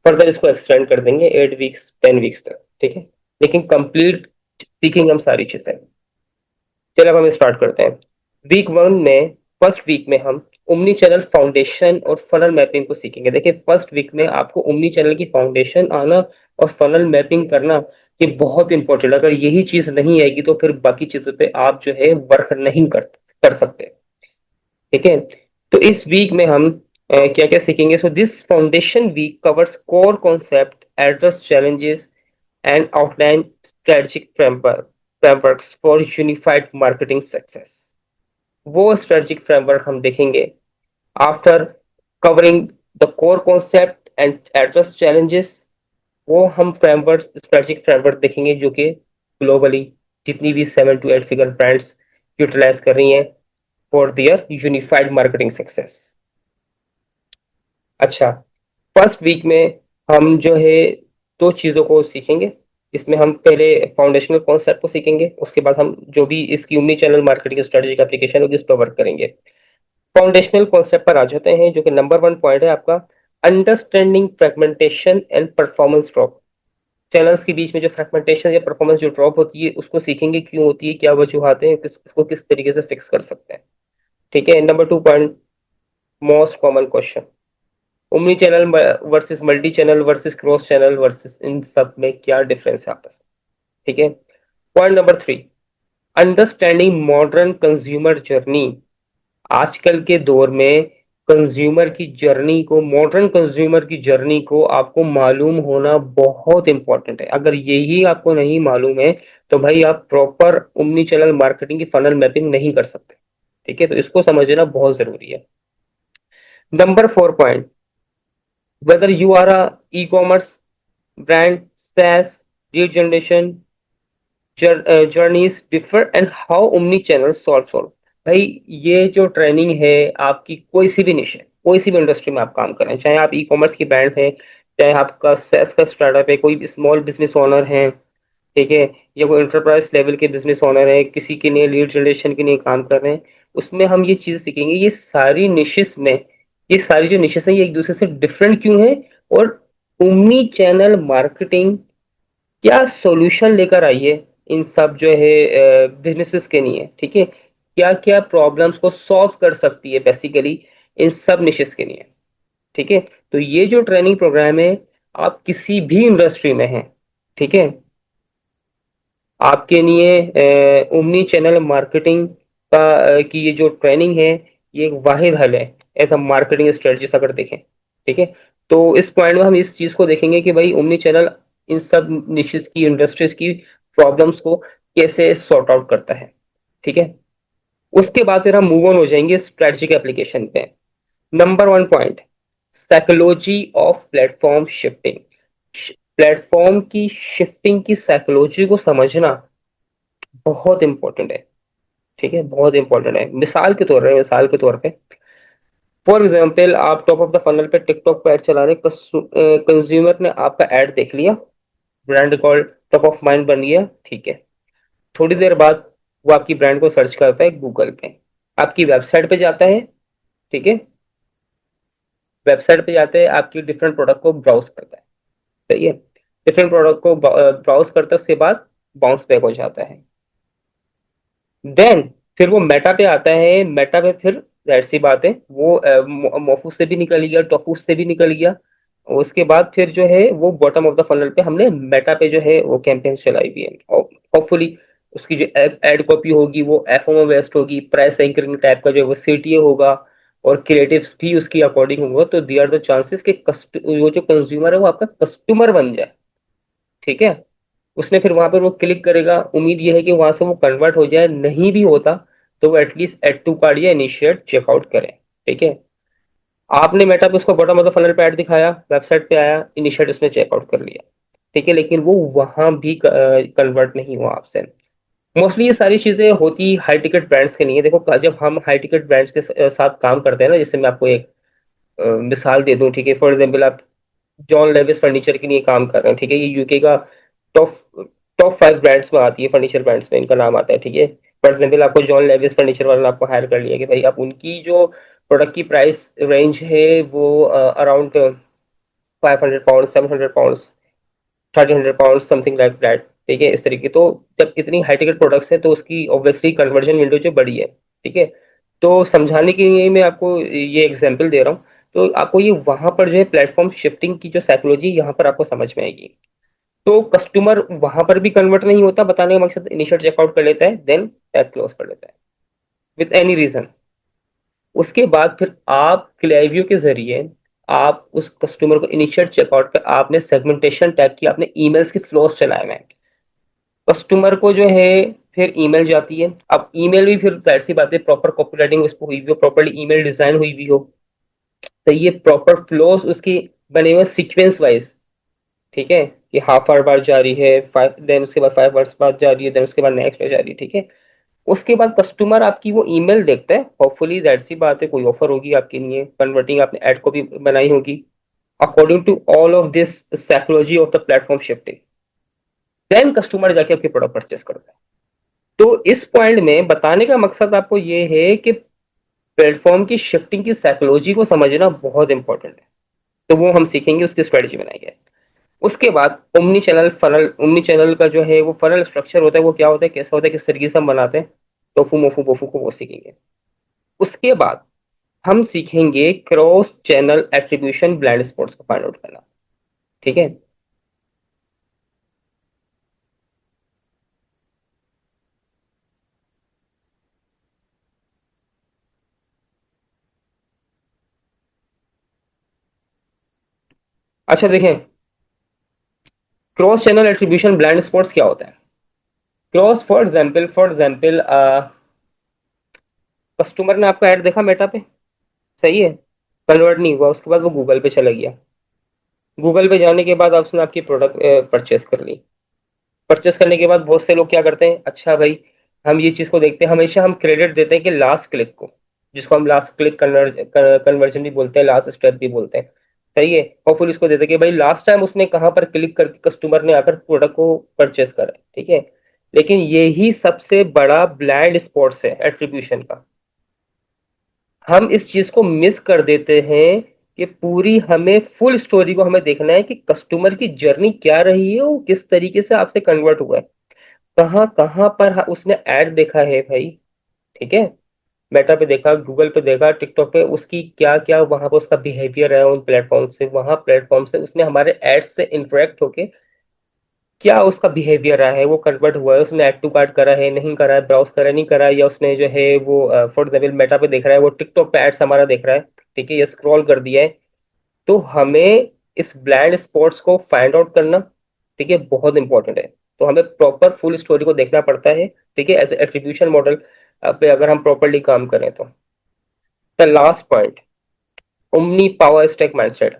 फर्दर इसको एक्सटेंड कर देंगे 8 वीक्स 10 वीक्स तक. ठीक है, लेकिन कंप्लीट सीखेंगे हम सारी चीजें. चलिए अब हम स्टार्ट करते हैं. वीक 1 में, फर्स्ट वीक में हम ओमनी चैनल फाउंडेशन और फनल मैपिंग को सीखेंगे. देखिए, फर्स्ट वीक में आपको ओमनी चैनल की फाउंडेशन आना और फनल मैपिंग करना, ये बहुत इंपॉर्टेंट. अगर यही चीज नहीं आएगी तो फिर बाकी चीजों पे आप जो है वर्क नहीं कर सकते. ठीक है, तो इस वीक में हम क्या क्या सीखेंगे. So this foundation week covers core concept, address challenges and outline strategic frameworks for unified marketing success. वो स्ट्रेटजिक फ्रेमवर्क हम देखेंगे after covering the core concept and address challenges. वो हम फ्रेमवर्क, स्ट्रेटजिक फ्रेमवर्क देखेंगे जो कि ग्लोबली जितनी भी 7 to 8 फिगर ब्रांड्स यूटिलाइज कर रही हैं for their unified marketing success. अच्छा, फर्स्ट वीक में हम जो है 2 चीजों को सीखेंगे. इसमें हम पहले फाउंडेशनल कॉन्सेप्ट को सीखेंगे, उसके बाद हम जो भी इसकी ओमनी चैनल मार्केटिंग स्ट्रेटजी का एप्लीकेशन होगी उस पर वर्क करेंगे. फाउंडेशनल कॉन्सेप्ट पर आ जाते हैं, जो कि नंबर 1 पॉइंट है आपका, understanding fragmentation and performance drop. Channels के बीच में जो फ्रेगमेंटेशन या परफॉर्मेंस जो ड्रॉप होती है, उसको सीखेंगे क्यों होती है, क्या वजूहत हैं, उसको किस तरीके से फिक्स कर सकते हैं. ठीक है, number 2 point, most common question, omni channel versus multi channel versus cross channel versus, इन सब में क्या डिफरेंस है आपस में. ठीक है. Point number 3, understanding modern consumer journey. आजकल के दौर में कंज्यूमर की जर्नी को, मॉडर्न कंज्यूमर की जर्नी को आपको मालूम होना बहुत इंपॉर्टेंट है. अगर यही आपको नहीं मालूम है तो भाई आप प्रॉपर ओमनी चैनल मार्केटिंग की फनल मैपिंग नहीं कर सकते. ठीक है, तो इसको समझना बहुत जरूरी है. Number 4 point, whether you are a e-commerce brand, SaaS, lead generation, journeys differ and how omni channel solve. भाई ये जो ट्रेनिंग है आपकी, कोई सी भी निश है, कोई सी भी इंडस्ट्री में आप काम कर रहे हैं, चाहे आप ई कॉमर्स की ब्रांड है, चाहे आपका SaaS का स्टार्टअप है, कोई स्मॉल बिजनेस ओनर है, ठीक है, या कोई एंटरप्राइज लेवल के बिजनेस ओनर है, किसी के लिए लीड जनरेशन के लिए काम कर रहे हैं, उसमें हम ये चीजें सीखेंगे. ये सारी निशेस में, ये सारी जो निशेस है ये एक दूसरे से डिफरेंट क्यों है, और ओमनी चैनल मार्केटिंग क्या सॉल्यूशन लेकर आई है इन सब जो है बिजनेसेस के लिए. ठीक है, क्या क्या प्रॉब्लम्स को सॉल्व कर सकती है बेसिकली इन सब निशेस के लिए. ठीक है, तो ये जो ट्रेनिंग प्रोग्राम है, आप किसी भी इंडस्ट्री में हैं, ठीक है, आपके लिए ओमनी चैनल मार्केटिंग का की ये जो ट्रेनिंग है, ये एक वाहिद हल है एज अ मार्केटिंग स्ट्रेटजिस्ट अगर देखें. ठीक है, तो इस पॉइंट में हम इस चीज को देखेंगे कि भाई ओमनी चैनल इन सब निशेस की, इंडस्ट्रीज की प्रॉब्लम्स को कैसे सॉर्ट आउट करता है। ठीक है, उसके बाद फिर हम मूव ऑन हो जाएंगे स्ट्रेटेजिक एप्लीकेशन पे। Number one point, psychology of platform shifting. Platform की शिफ्टिंग की साइकोलॉजी को समझना बहुत इंपॉर्टेंट है। ठीक है, बहुत इंपॉर्टेंट है। मिसाल के तौर पे फॉर एग्जाम्पल, आप टॉप ऑफ द फनल पे टिकटॉक पे ऐड चला रहे, कंज्यूमर ने आपका ऐड देख लिया, brand call top of mind बन गया। ठीक है, थोड़ी देर बाद वो आपकी ब्रांड को सर्च करता है गूगल पे, आपकी वेबसाइट पे जाता है। ठीक है, वेबसाइट पे जाते हैं, आपकी डिफरेंट प्रोडक्ट को ब्राउज करता है। सही है, डिफरेंट प्रोडक्ट को ब्राउज करता है, उसके बाद बाउंस बैक हो जाता है। देन फिर वो मेटा पे आता है। मेटा पे फिर जाहिर सी बात है वो मोफू से भी निकल गया, टोफू से भी निकल गया। उसके बाद फिर जो है वो बॉटम ऑफ द फनल पे हमने मेटा पे जो है वो कैंपेन चलाई हुई है, और होपफुली उसकी जो एड कॉपी होगी वो एफओमो बेस्ड होगी, प्राइस एंकरिंग टाइप का जो है वो सीटीए होगा, और क्रिएटिव्स भी उसकी अकॉर्डिंग होगा। तो दे आर द चांसेस कि वो जो कंज्यूमर है वो आपका कस्टमर बन जाए। ठीक है, उसने फिर वहां पर वो क्लिक करेगा, उम्मीद ये है कि वहां से वो कन्वर्ट हो जाए, नहीं भी होता तो वो एटलीस्ट एड टू कार्ड या इनिशिएट चेकआउट करें। ठीक है, आपने मेटा पे उसको बॉटम ऑफ द फनल पे ऐड दिखाया, वेबसाइट पे आया, इनिशिएट उसने चेकआउट कर लिया। ठीक है, लेकिन वो वहां भी कन्वर्ट नहीं हुआ आपसे। मोस्टली ये सारी चीजें होती हाई टिकट ब्रांड्स के नहीं है। देखो, जब हम हाई टिकट ब्रांड्स के साथ काम करते हैं ना, जैसे मैं आपको एक मिसाल दे दूं। ठीक है, फॉर एग्जाम्पल आप जॉन लेविस फर्नीचर के लिए काम कर रहे हैं। ठीक है, ये यूके का टॉप टॉप 5 ब्रांड्स में आती है, फर्नीचर ब्रांड्स में इनका नाम आता है। ठीक है, फॉर एग्जाम्पल आपको जॉन लेविस फर्नीचर वाला ने आपको हायर कर लिया कि भाई आप उनकी जो प्रोडक्ट की प्राइस रेंज है वो around 500 pound, 700 pound, 30 pound, something like that. ठीक है, इस तरीके। तो जब इतनी हाई टिकट प्रोडक्ट्स है तो उसकी ऑब्वियसली कन्वर्जन विंडो जो बड़ी है। ठीक है, तो समझाने के लिए मैं आपको ये एग्जांपल दे रहा हूँ। तो आपको ये वहां पर जो है प्लेटफॉर्म शिफ्टिंग की जो साइकोलॉजी यहाँ पर आपको समझ में आएगी। तो कस्टमर वहां पर भी कन्वर्ट नहीं होता, बताने का मकसद इनिशियल चेकआउट कर लेता है, देन टैब क्लोज कर लेता है विद एनी रीजन। उसके बाद फिर आप क्लेवियो के जरिए आप उस कस्टमर को इनिशियल चेकआउट पे आपने सेगमेंटेशन टैग की, आपने ईमेल्स के फ्लोस चलाए हुए हैं। कस्टमर को जो है फिर ईमेल जाती है। अब ईमेल भी फिर जाहिर सी बात है प्रॉपर कॉपीराइटिंग उस पर हुई हुई हो, प्रॉपरली ईमेल डिजाइन हुई हुई हो, तो ये प्रॉपर फ्लोस उसकी बने हुए सीक्वेंस वाइज। ठीक है, कि हाफ आवर बाद जा रही है, 5, देन उसके बाद 5 आवर्स बाद जा रही है, देन उसके बाद नेक्स्ट डे जा रही है। ठीक है, उसके बाद कस्टमर आपकी वो ईमेल देखता है, होपफुली जाहिर सी बात है कोई ऑफर होगी आपके लिए, कन्वर्टिंग आपने एड कॉपी बनाई होगी। According to all of this psychology of the platform shifting, then customer जाके आपके प्रोडक्ट परचेस करता है। तो इस पॉइंट में बताने का मकसद आपको ये है कि प्लेटफॉर्म की शिफ्टिंग की साइकोलॉजी को समझना बहुत इंपॉर्टेंट है। तो वो हम सीखेंगे, उसकी स्ट्रेटजी बनाएंगे। उसके बाद ओमनी चैनल का जो है वो फनल स्ट्रक्चर होता है, वो क्या होता है, कैसा होता है, किस तरीके से हम बनाते हैं, टोफू मोफू बोफू को वो सीखेंगे। उसके बाद हम सीखेंगे cross channel attribution blind spots को फाइंड आउट करना। ठीक है, अच्छा देखें, cross channel attribution blind spots क्या होता है। क्रॉस फॉर एग्जाम्पल कस्टमर ने आपका ऐड देखा मेटा पे, सही है, कन्वर्ट नहीं हुआ, उसके बाद वो गूगल पे चला गया। गूगल पे जाने के बाद उसने आपकी प्रोडक्ट परचेस कर ली। परचेस करने के बाद बहुत से लोग क्या करते हैं, अच्छा भाई हम ये चीज को देखते हैं, हमेशा हम क्रेडिट देते हैं कि लास्ट क्लिक को, जिसको हम लास्ट क्लिक कन्वर्जन भी बोलते हैं, लास्ट स्टेप भी बोलते हैं। सही है, और फिर इसको देते हैं कि भाई लास्ट टाइम उसने कहाँ पर क्लिक करके कस्टमर ने आकर प्रोडक्ट को परचेस करा है। ठीक है, लेकिन यही सबसे बड़ा ब्लाइंड स्पॉट्स है एट्रीब्यूशन का। हम इस चीज को मिस कर देते हैं कि पूरी हमें फुल स्टोरी को हमें देखना है कि कस्टमर की जर्नी क्या रही है, वो किस तरीके से आपसे कन्वर्ट हुआ है, कहाँ कहाँ पर उसने ऐड देखा है भाई। ठीक है, मेटा पे देखा, गूगल पे देखा, टिकटॉक पे, उसकी क्या क्या वहां पर उसका बिहेवियर है उन प्लेटफॉर्म से, वहां प्लेटफॉर्म से उसने हमारे एड्स से इंटरेक्ट होके क्या उसका बिहेवियर रहा है, वो कन्वर्ट हुआ है, उसने ऐड टू कार्ट करा है नहीं करा है, ब्राउज करा नहीं करा है, या उसने जो है वो फॉर एग्जाम्पल मेटा पे देख रहा है, वो टिकटॉक पे एड्स हमारा देख रहा है। ठीक है, ये स्क्रॉल कर दिया है, तो हमें इस ब्लाइंड स्पॉट्स को फाइंड आउट करना, ठीक है, बहुत इंपॉर्टेंट है। तो हमें प्रॉपर फुल स्टोरी को देखना पड़ता है, ठीक है, एज एट्रीब्यूशन मॉडल पे अगर हम प्रॉपरली काम करें तो। The last point, omni power stack mindset.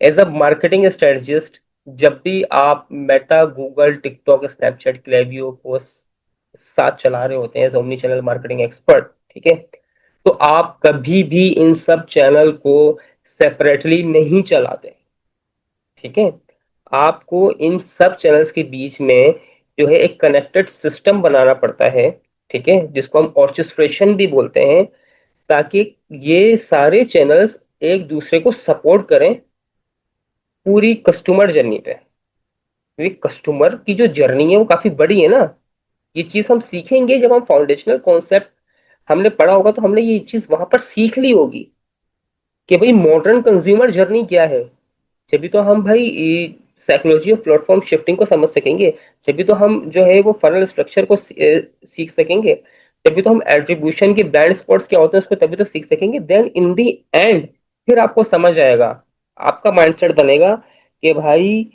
As a marketing strategist, जब भी आप Meta, Google, TikTok, Snapchat, Klaviyo को साथ चला रहे होते हैं as omni channel marketing expert, ठीक है, तो आप कभी भी इन सब चैनल को सेपरेटली नहीं चलाते, ठीक है। आपको इन सब चैनल्स के बीच में जो है एक कनेक्टेड सिस्टम बनाना पड़ता है, ठीक है, जिसको हम ऑर्केस्ट्रेशन भी बोलते हैं, ताकि ये सारे चैनल्स एक दूसरे को सपोर्ट करें पूरी कस्टमर जर्नी पे। क्योंकि कस्टमर की जो जर्नी है वो काफी बड़ी है ना। ये चीज हम सीखेंगे जब हम फाउंडेशनल कॉन्सेप्ट हमने पढ़ा होगा, तो हमने ये चीज वहां पर सीख ली होगी कि भाई मॉडर्न कंज्यूमर जर्नी क्या है। जब तो हम भाई साइकोलॉजी ऑफ प्लेटफॉर्म शिफ्टिंग को समझ सकेंगे, जब तो हम जो है वो फनल स्ट्रक्चर को सीख सकेंगे, तभी तो हम एट्रीब्यूशन के ब्लाइंड स्पॉट्स क्या होते हैं उसको तभी तो सीख सकेंगे। देन इन दी एंड फिर आपको समझ आएगा, आपका माइंडसेट बनेगा कि भाई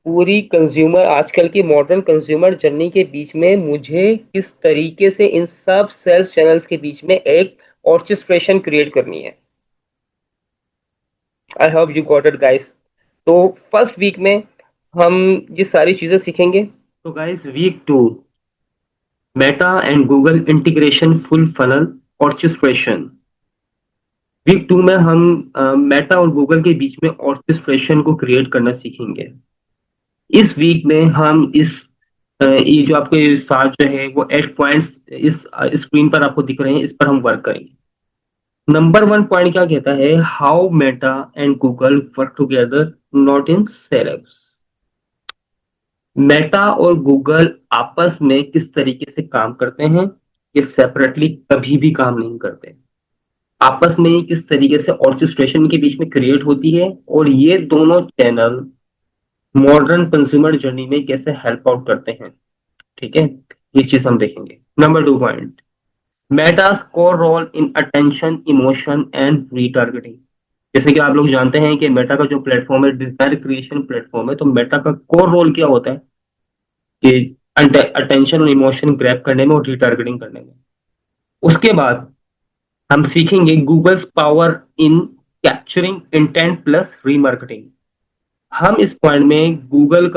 पूरी कंज्यूमर, आजकल की मॉडर्न कंज्यूमर जर्नी के बीच में मुझे किस तरीके से इन सब सेल्स चैनल्स के बीच में एक ऑर्केस्ट्रेशन क्रिएट करनी है। I hope you got it guys. तो फर्स्ट वीक में हम ये सारी चीजें सीखेंगे। तो guys, week 2, Meta and Google integration full funnel orchestration. Week 2 में हम मेटा और गूगल के बीच में ऑर्केस्ट्रेशन को क्रिएट करना सीखेंगे। इस वीक में हम ये जो आपके साथ जो है वो 8 पॉइंट्स इस स्क्रीन पर आपको दिख रहे हैं, इस पर हम वर्क करेंगे। नंबर 1 पॉइंट क्या कहता है? How Meta and Google work together, not in celebs. Meta और गूगल आपस में किस तरीके से काम करते हैं, ये सेपरेटली कभी भी काम नहीं करते। आपस में ही किस तरीके से ऑर्केस्ट्रेशन के बीच में क्रिएट होती है, और ये दोनों चैनल मॉडर्न कंज्यूमर जर्नी में कैसे हेल्प आउट करते हैं, ठीक है, ये चीज हम देखेंगे। Number 2 point, Meta's core role in attention, emotion and retargeting. जैसे कि आप लोग जानते हैं कि मेटा का जो प्लेटफॉर्म है डिजायर क्रिएशन प्लेटफॉर्म है, तो मेटा का कोर रोल क्या होता है कि अटेंशन और इमोशन ग्रैब करने में और रीटारगेटिंग करने में। उसके बाद हम सीखेंगे Google's power in capturing intent plus remarketing. हम इस पॉइंट में गूगल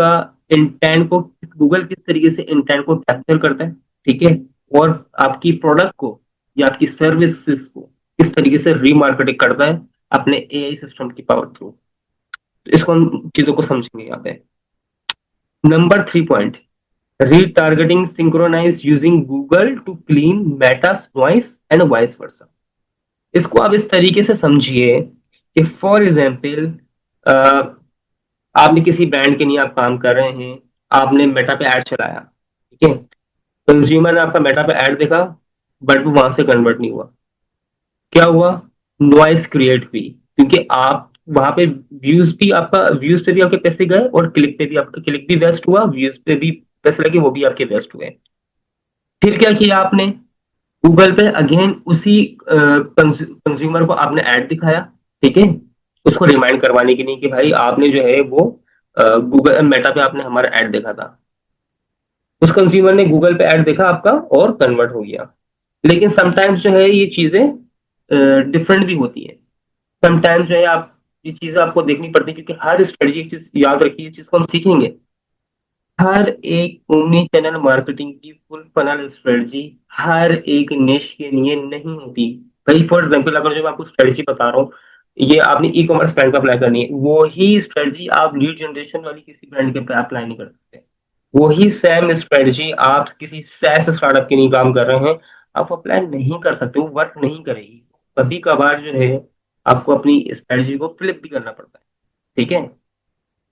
किस तरीके से इंटेंट को कैप्चर करता है, ठीक है, और आपकी प्रोडक्ट को या आपकी सर्विसेज को किस तरीके से रीमार्केटिंग करता है अपने एआई सिस्टम की पावर थ्रू। तो इसको हम चीजों को समझेंगे यहाँ पे। Number 3 point, retargeting synchronise using Google to clean Meta's noise and vice versa. इसको आप इस तरीके से समझिए कि फॉर एग्जाम्पल आपने किसी ब्रांड के लिए आप काम कर रहे हैं, आपने मेटा पे ऐड चलाया, ठीक है, कंज्यूमर ने आपका मेटा पे ऐड देखा, बट वो वहां से कन्वर्ट नहीं हुआ। क्या हुआ? नॉइस क्रिएट हुई, क्योंकि आप वहां पे व्यूज पे भी आपके पैसे गए, और क्लिक पे भी आपका क्लिक भी वेस्ट हुआ, व्यूज पे भी पैसे लगे, वो भी आपके वेस्ट हुए। फिर क्या किया आपने? गूगल पे अगेन उसी कंज्यूमर को आपने ऐड दिखाया, ठीक है, उसको रिमाइंड करवाने के लिए कि भाई आपने जो है वो गूगल मेटा पे आपने हमारा ऐड देखा था। उस कंज्यूमर ने गूगल पे ऐड देखा आपका और कन्वर्ट हो गया। लेकिन समटाइम्स जो है ये चीजें डिफरेंट भी होती है। समटाइम्स जो है आप ये चीजें आपको देखनी पड़ती है, क्योंकि हर स्ट्रेटजी, चीज याद रखिए, चीज को हम सीखेंगे, हर एक ओमनी चैनल मार्केटिंग की फुल फनल स्ट्रेटजी हर एक निश के लिए नहीं होती। भाई फॉर एग्जांपल, अगर जो मैं आपको स्ट्रेटजी बता रहा हूँ, ये आपने ई कॉमर्स ब्रांड पे अप्लाई करनी है, वो ही स्ट्रेटजी आप लीड जनरेशन वाली किसी ब्रांड के पे अप्लाई नहीं कर सकते। वही सेम स्ट्रेटजी आप किसी सैस स्टार्टअप के लिए काम कर रहे हैं, आप अप्लाई नहीं कर सकते, वो वर्क नहीं करेगी। कभी कभार जो है आपको अपनी स्ट्रेटजी को फ्लिप भी करना पड़ता है, ठीक है।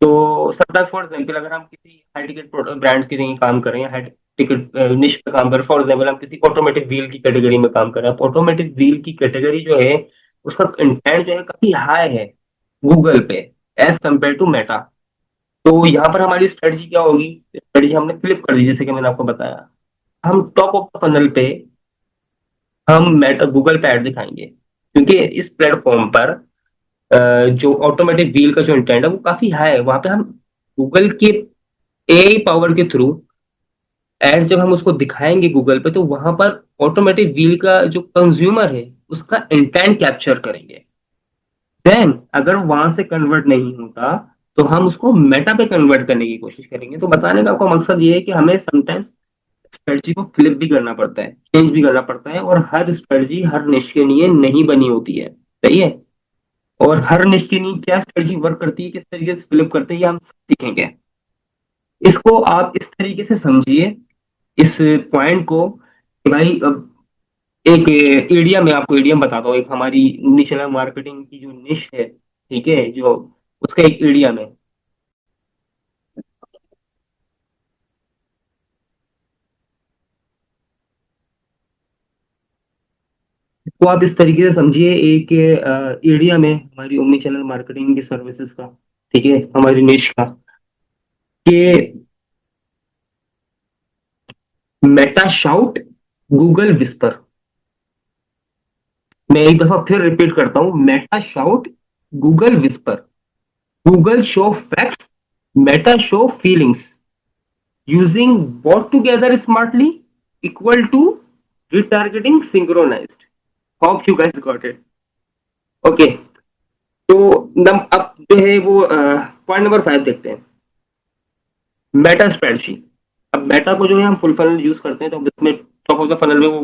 तो समटाइम्स फॉर एग्जाम्पल, अगर हम किसी हाई टिकट ब्रांड्स के लिए काम कर रहे हैं, हाई टिकट निश पे काम कर रहे हैं, फॉर एग्जाम्पल हम किसी ऑटोमेटिक व्हील की कैटेगरी में काम कर रहे हैं, ऑटोमेटिक व्हील की कैटेगरी जो है उसका इंटेंट जो है काफी हाई है गूगल पे एज कम्पेयर टू मेटा। तो यहाँ पर हमारी स्ट्रेटजी क्या होगी? स्ट्रेटजी हमने फ्लिप कर दी, जैसे कि मैंने आपको बताया। हम टॉप ऑफ द फनल पे हम मेटा गूगल पे ऐड दिखाएंगे, क्योंकि इस प्लेटफॉर्म पर जो ऑटोमेटिक व्हील का जो इंटेंट है वो काफी हाई है। वहां पे हम गूगल के एआई पावर के थ्रू एड्स जब हम उसको दिखाएंगे गूगल पे, तो वहां पर ऑटोमेटिक व्हील का जो कंज्यूमर है उसका इंटेंट कैप्चर करेंगे। देन अगर वहां से कन्वर्ट नहीं होता तो हम उसको मेटा पे कन्वर्ट करने की कोशिश करेंगे। तो बताने का आपका मकसद ये है कि हमें समटाइम्स स्ट्रेटजी को फ्लिप भी करना पड़ता है, चेंज भी करना पड़ता है, और हर स्ट्रेटजी हर निश के लिए नहीं बनी होती है। सही है। और हर निश के लिए क्या स्ट्रेटजी वर्क करती है, किस तरीके से फ्लिप करते हैं, ये हम सीखेंगे। इसको आप इस तरीके से समझिए, इस पॉइंट को, कि भाई अब एक एडियम मैं आपको एडियम बताता हूँ। एक हमारी निश मार्केटिंग की जो निश है, ठीक है, जो उसका एक एडियम है। तो आप इस तरीके से समझिए, एक एरिया में हमारी ओमनी चैनल मार्केटिंग की सर्विसेज का, ठीक है, हमारी निश का, कि मेटा शाउट, गूगल विस्पर। मैं एक दफा फिर रिपीट करता हूं, Meta shout, Google whisper. Google show facts, Meta show feelings, using both together smartly equal to retargeting synchronised. Hope you guys got it. Okay. तो अब जो है वो पॉइंट नंबर 5 देखते हैं, मेटा स्प्रेडशीट। अब मेटा को जो है हम फुल फनल यूज करते हैं, तो इसमें टॉप ऑफ द फनल में वो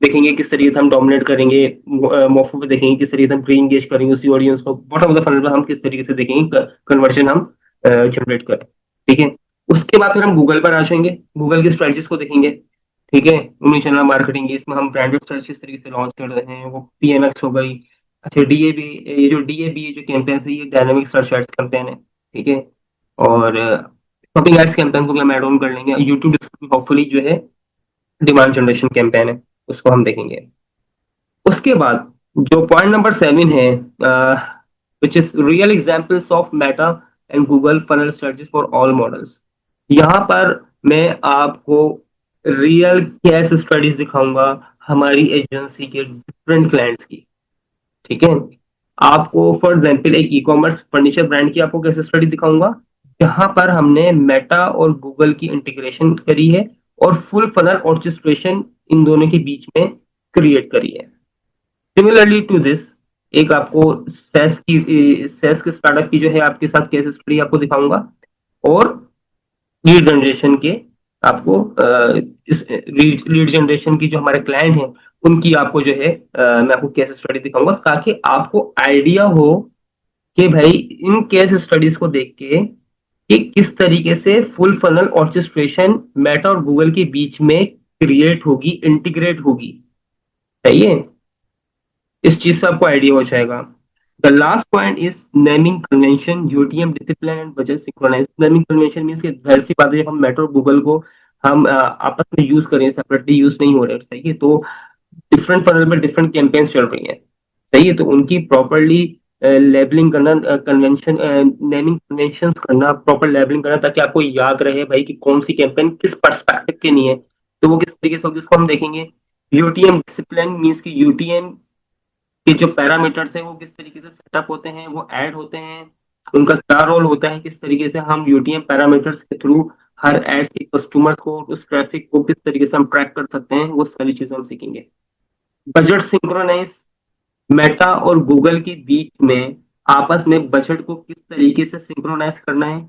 देखेंगे किस तरीके से हम डोमिनेट करेंगे, मोफो पे देखेंगे किस तरीके से हम री इंगेज करेंगे उसी ऑडियंस को, बॉटम ऑफ द फनल में हम किस तरीके से देखेंगे कन्वर्जन हम जनरेट करें। ठीक है। उसके बाद फिर हम गूगल पर आ जाएंगे, गूगल की स्ट्रेटजीज को देखेंगे। ठीक है। ओमनी चैनल मार्केटिंग, इसमें हम ब्रांडेड सर्च किस तरीके से लॉन्च कर रहे हैं, वो पीएमएक्स हो गई। अच्छा, डीएबी, ये जो डीएबी जो कैंपेन है, ये डायनामिक सर्च एड्स कैंपेन है। ठीक है। और शॉपिंग एड्स कैंपेन को भी हम ऐड ऑन कर लेंगे। यूट्यूब डिस्प्ले होपफुली जो है डिमांड जनरेशन कैंपेन है, उसको हम देखेंगे। उसके बाद जो पॉइंट नंबर 7 है, which is real examples of Meta and Google funnel strategies for all models. यहाँ पर मैं आपको रियल केस स्टडीज दिखाऊंगा हमारी एजेंसी के डिफरेंट क्लाइंट्स की। ठीक है। आपको फॉर एग्जांपल एक ई कॉमर्स फर्नीचर ब्रांड की आपको केस स्टडी दिखाऊंगा, जहां पर हमने मेटा और गूगल की इंटीग्रेशन करी है और फुल फनल ऑर्केस्ट्रेशन इन दोनों के बीच में क्रिएट करी है। सिमिलरली टू दिस, एक आपको सेस की स्टार्टअप की जो है आपके साथ केस स्टडी आपको दिखाऊंगा, और लीड जनरेशन के आपको इस लीड जनरेशन की जो हमारे क्लाइंट हैं उनकी आपको जो है मैं आपको केस स्टडी दिखाऊंगा, ताकि आपको आइडिया हो कि भाई इन केस स्टडीज को देख के कि किस तरीके से फुल फनल ऑर्केस्ट्रेशन मेटा और गूगल के बीच में क्रिएट होगी, इंटीग्रेट होगी। सही है। इस चीज से आपको आइडिया हो जाएगा। The last point is naming convention, UTM discipline and budget synchronise. Naming convention means कि जाहिर सी बात है, जब हम मेटा और गूगल को हम आपस में यूज करें, सेपरेटली यूज नहीं हो रहे। सही है। तो डिफरेंट फनल में डिफरेंट कैंपेन्स चल रही हैं। सही है। तो उनकी प्रॉपरली लेबलिंग करना, कन्वेंशन नेमिंग कन्वेंशन करना, प्रॉपर लेबलिंग करना, ताकि आपको याद रहे भाई कि कौन सी कैंपेन किस पर्सपेक्टिव के लिए है। तो वो किस तरीके से होगी उसको हम देखेंगे। यूटीएम डिसिप्लिन मींस की यूटीएम के जो पैरामीटर्स है वो किस तरीके से सेटअप होते हैं, वो ऐड होते हैं, उनका क्या रोल होता है, किस तरीके से हम यूटीएम पैरामीटर्स के थ्रू हर एड्स के कस्टमर्स को, उस ट्रैफिक को किस तरीके से हम ट्रैक कर सकते हैं, वो सारी चीजें हम सीखेंगे। बजट सिंक्रोनाइज, मेटा और गूगल के बीच में आपस में बजट को किस तरीके से सिंक्रोनाइज करना है,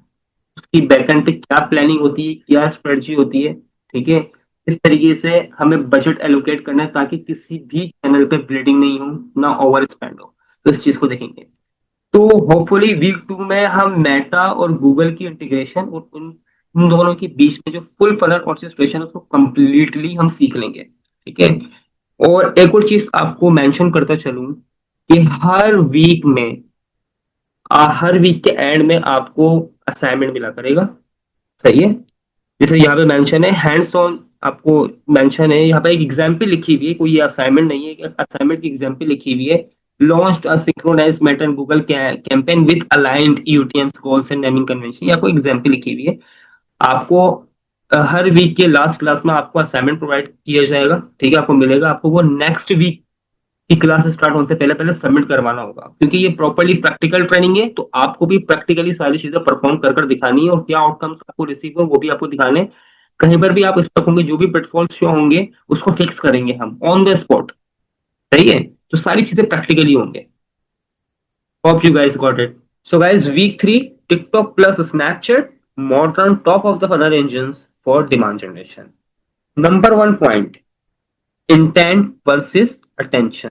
उसकी बैकएंड पे क्या प्लानिंग होती है, क्या स्ट्रेटजी होती है। ठीक है। इस तरीके से हमें बजट एलोकेट करना है, ताकि किसी भी चैनल पे ब्लीडिंग नहीं हो, ना ओवर स्पेंड हो। तो इस चीज को देखेंगे। तो होपफुली वीक 2 में हम मेटा और गूगल की इंटीग्रेशन और उन दोनों के बीच में जो फुल फनल ऑर्केस्ट्रेशन है उसको कंप्लीटली हम सीख लेंगे। ठीक है। और एक और चीज आपको मेंशन करता चलूं कि हर वीक के एंड में आपको असाइनमेंट मिला करेगा। सही है। जैसे यहाँ पे मेंशन है हैंड्स ऑन, आपको मेंशन है यहाँ पे एक एग्जाम्पल लिखी हुई है, कोई ये असाइनमेंट नहीं है, असाइनमेंट की एग्जाम्पल लिखी हुई है। Launched a synchronised Meta and Google campaign with aligned UTMs goals and naming convention, या कोई एग्जाम्पल लिखी हुई है। आपको हर वीक के लास्ट क्लास में आपको असाइनमेंट प्रोवाइड किया जाएगा। ठीक है। आपको मिलेगा, आपको वो नेक्स्ट वीक कि क्लास स्टार्ट होने से पहले पहले सबमिट करवाना होगा, क्योंकि ये प्रॉपरली प्रैक्टिकल ट्रेनिंग है, तो आपको भी प्रैक्टिकली सारी चीजें परफॉर्म कर कर दिखानी है और क्या आउटकम्स आपको रिसीव हो वो भी आपको दिखाने हैं। कहीं पर भी आप स्टक होंगे, जो भी पिटफॉल्स शो होंगे उसको फिक्स करेंगे हम ऑन द स्पॉट। सही है, तो सारी चीजें प्रैक्टिकली होंगे। Hope you guys got it. So guys, week 3, TikTok plus Snapchat modern top of the funnel engines for demand generation. Number one point, intent versus attention.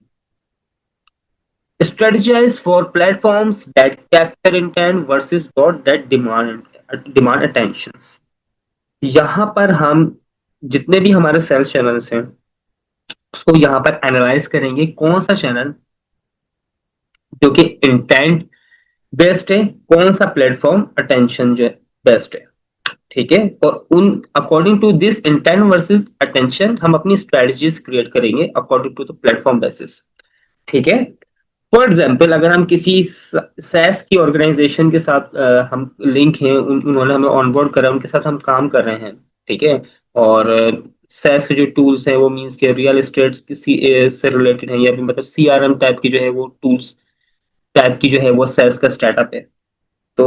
Strategize for platforms that capture intent versus those that demand attentions। यहाँ पर हम जितने भी हमारे sales channels हैं उसको यहाँ पर एनालाइज करेंगे, कौन सा चैनल जो कि इंटेंट बेस्ड है, कौन सा प्लेटफॉर्म अटेंशन जो बेस्ड है। ठीक है, और उन according to this intent versus attention हम अपनी स्ट्रेटजीज क्रिएट करेंगे according to the platform basis. ठीक है, फॉर एग्जाम्पल अगर हम किसी सैस की ऑर्गेनाइजेशन के साथ हम लिंक हैं, उन्होंने हमें ऑनबोर्ड करा, उनके साथ हम काम कर रहे हैं। ठीक है, और सैस के जो टूल्स हैं वो मींस के रियल एस्टेट से रिलेटेड है, या फिर मतलब सीआरएम टाइप की जो है वो टूल्स टाइप की जो है वो सैस का स्टार्टअप है। तो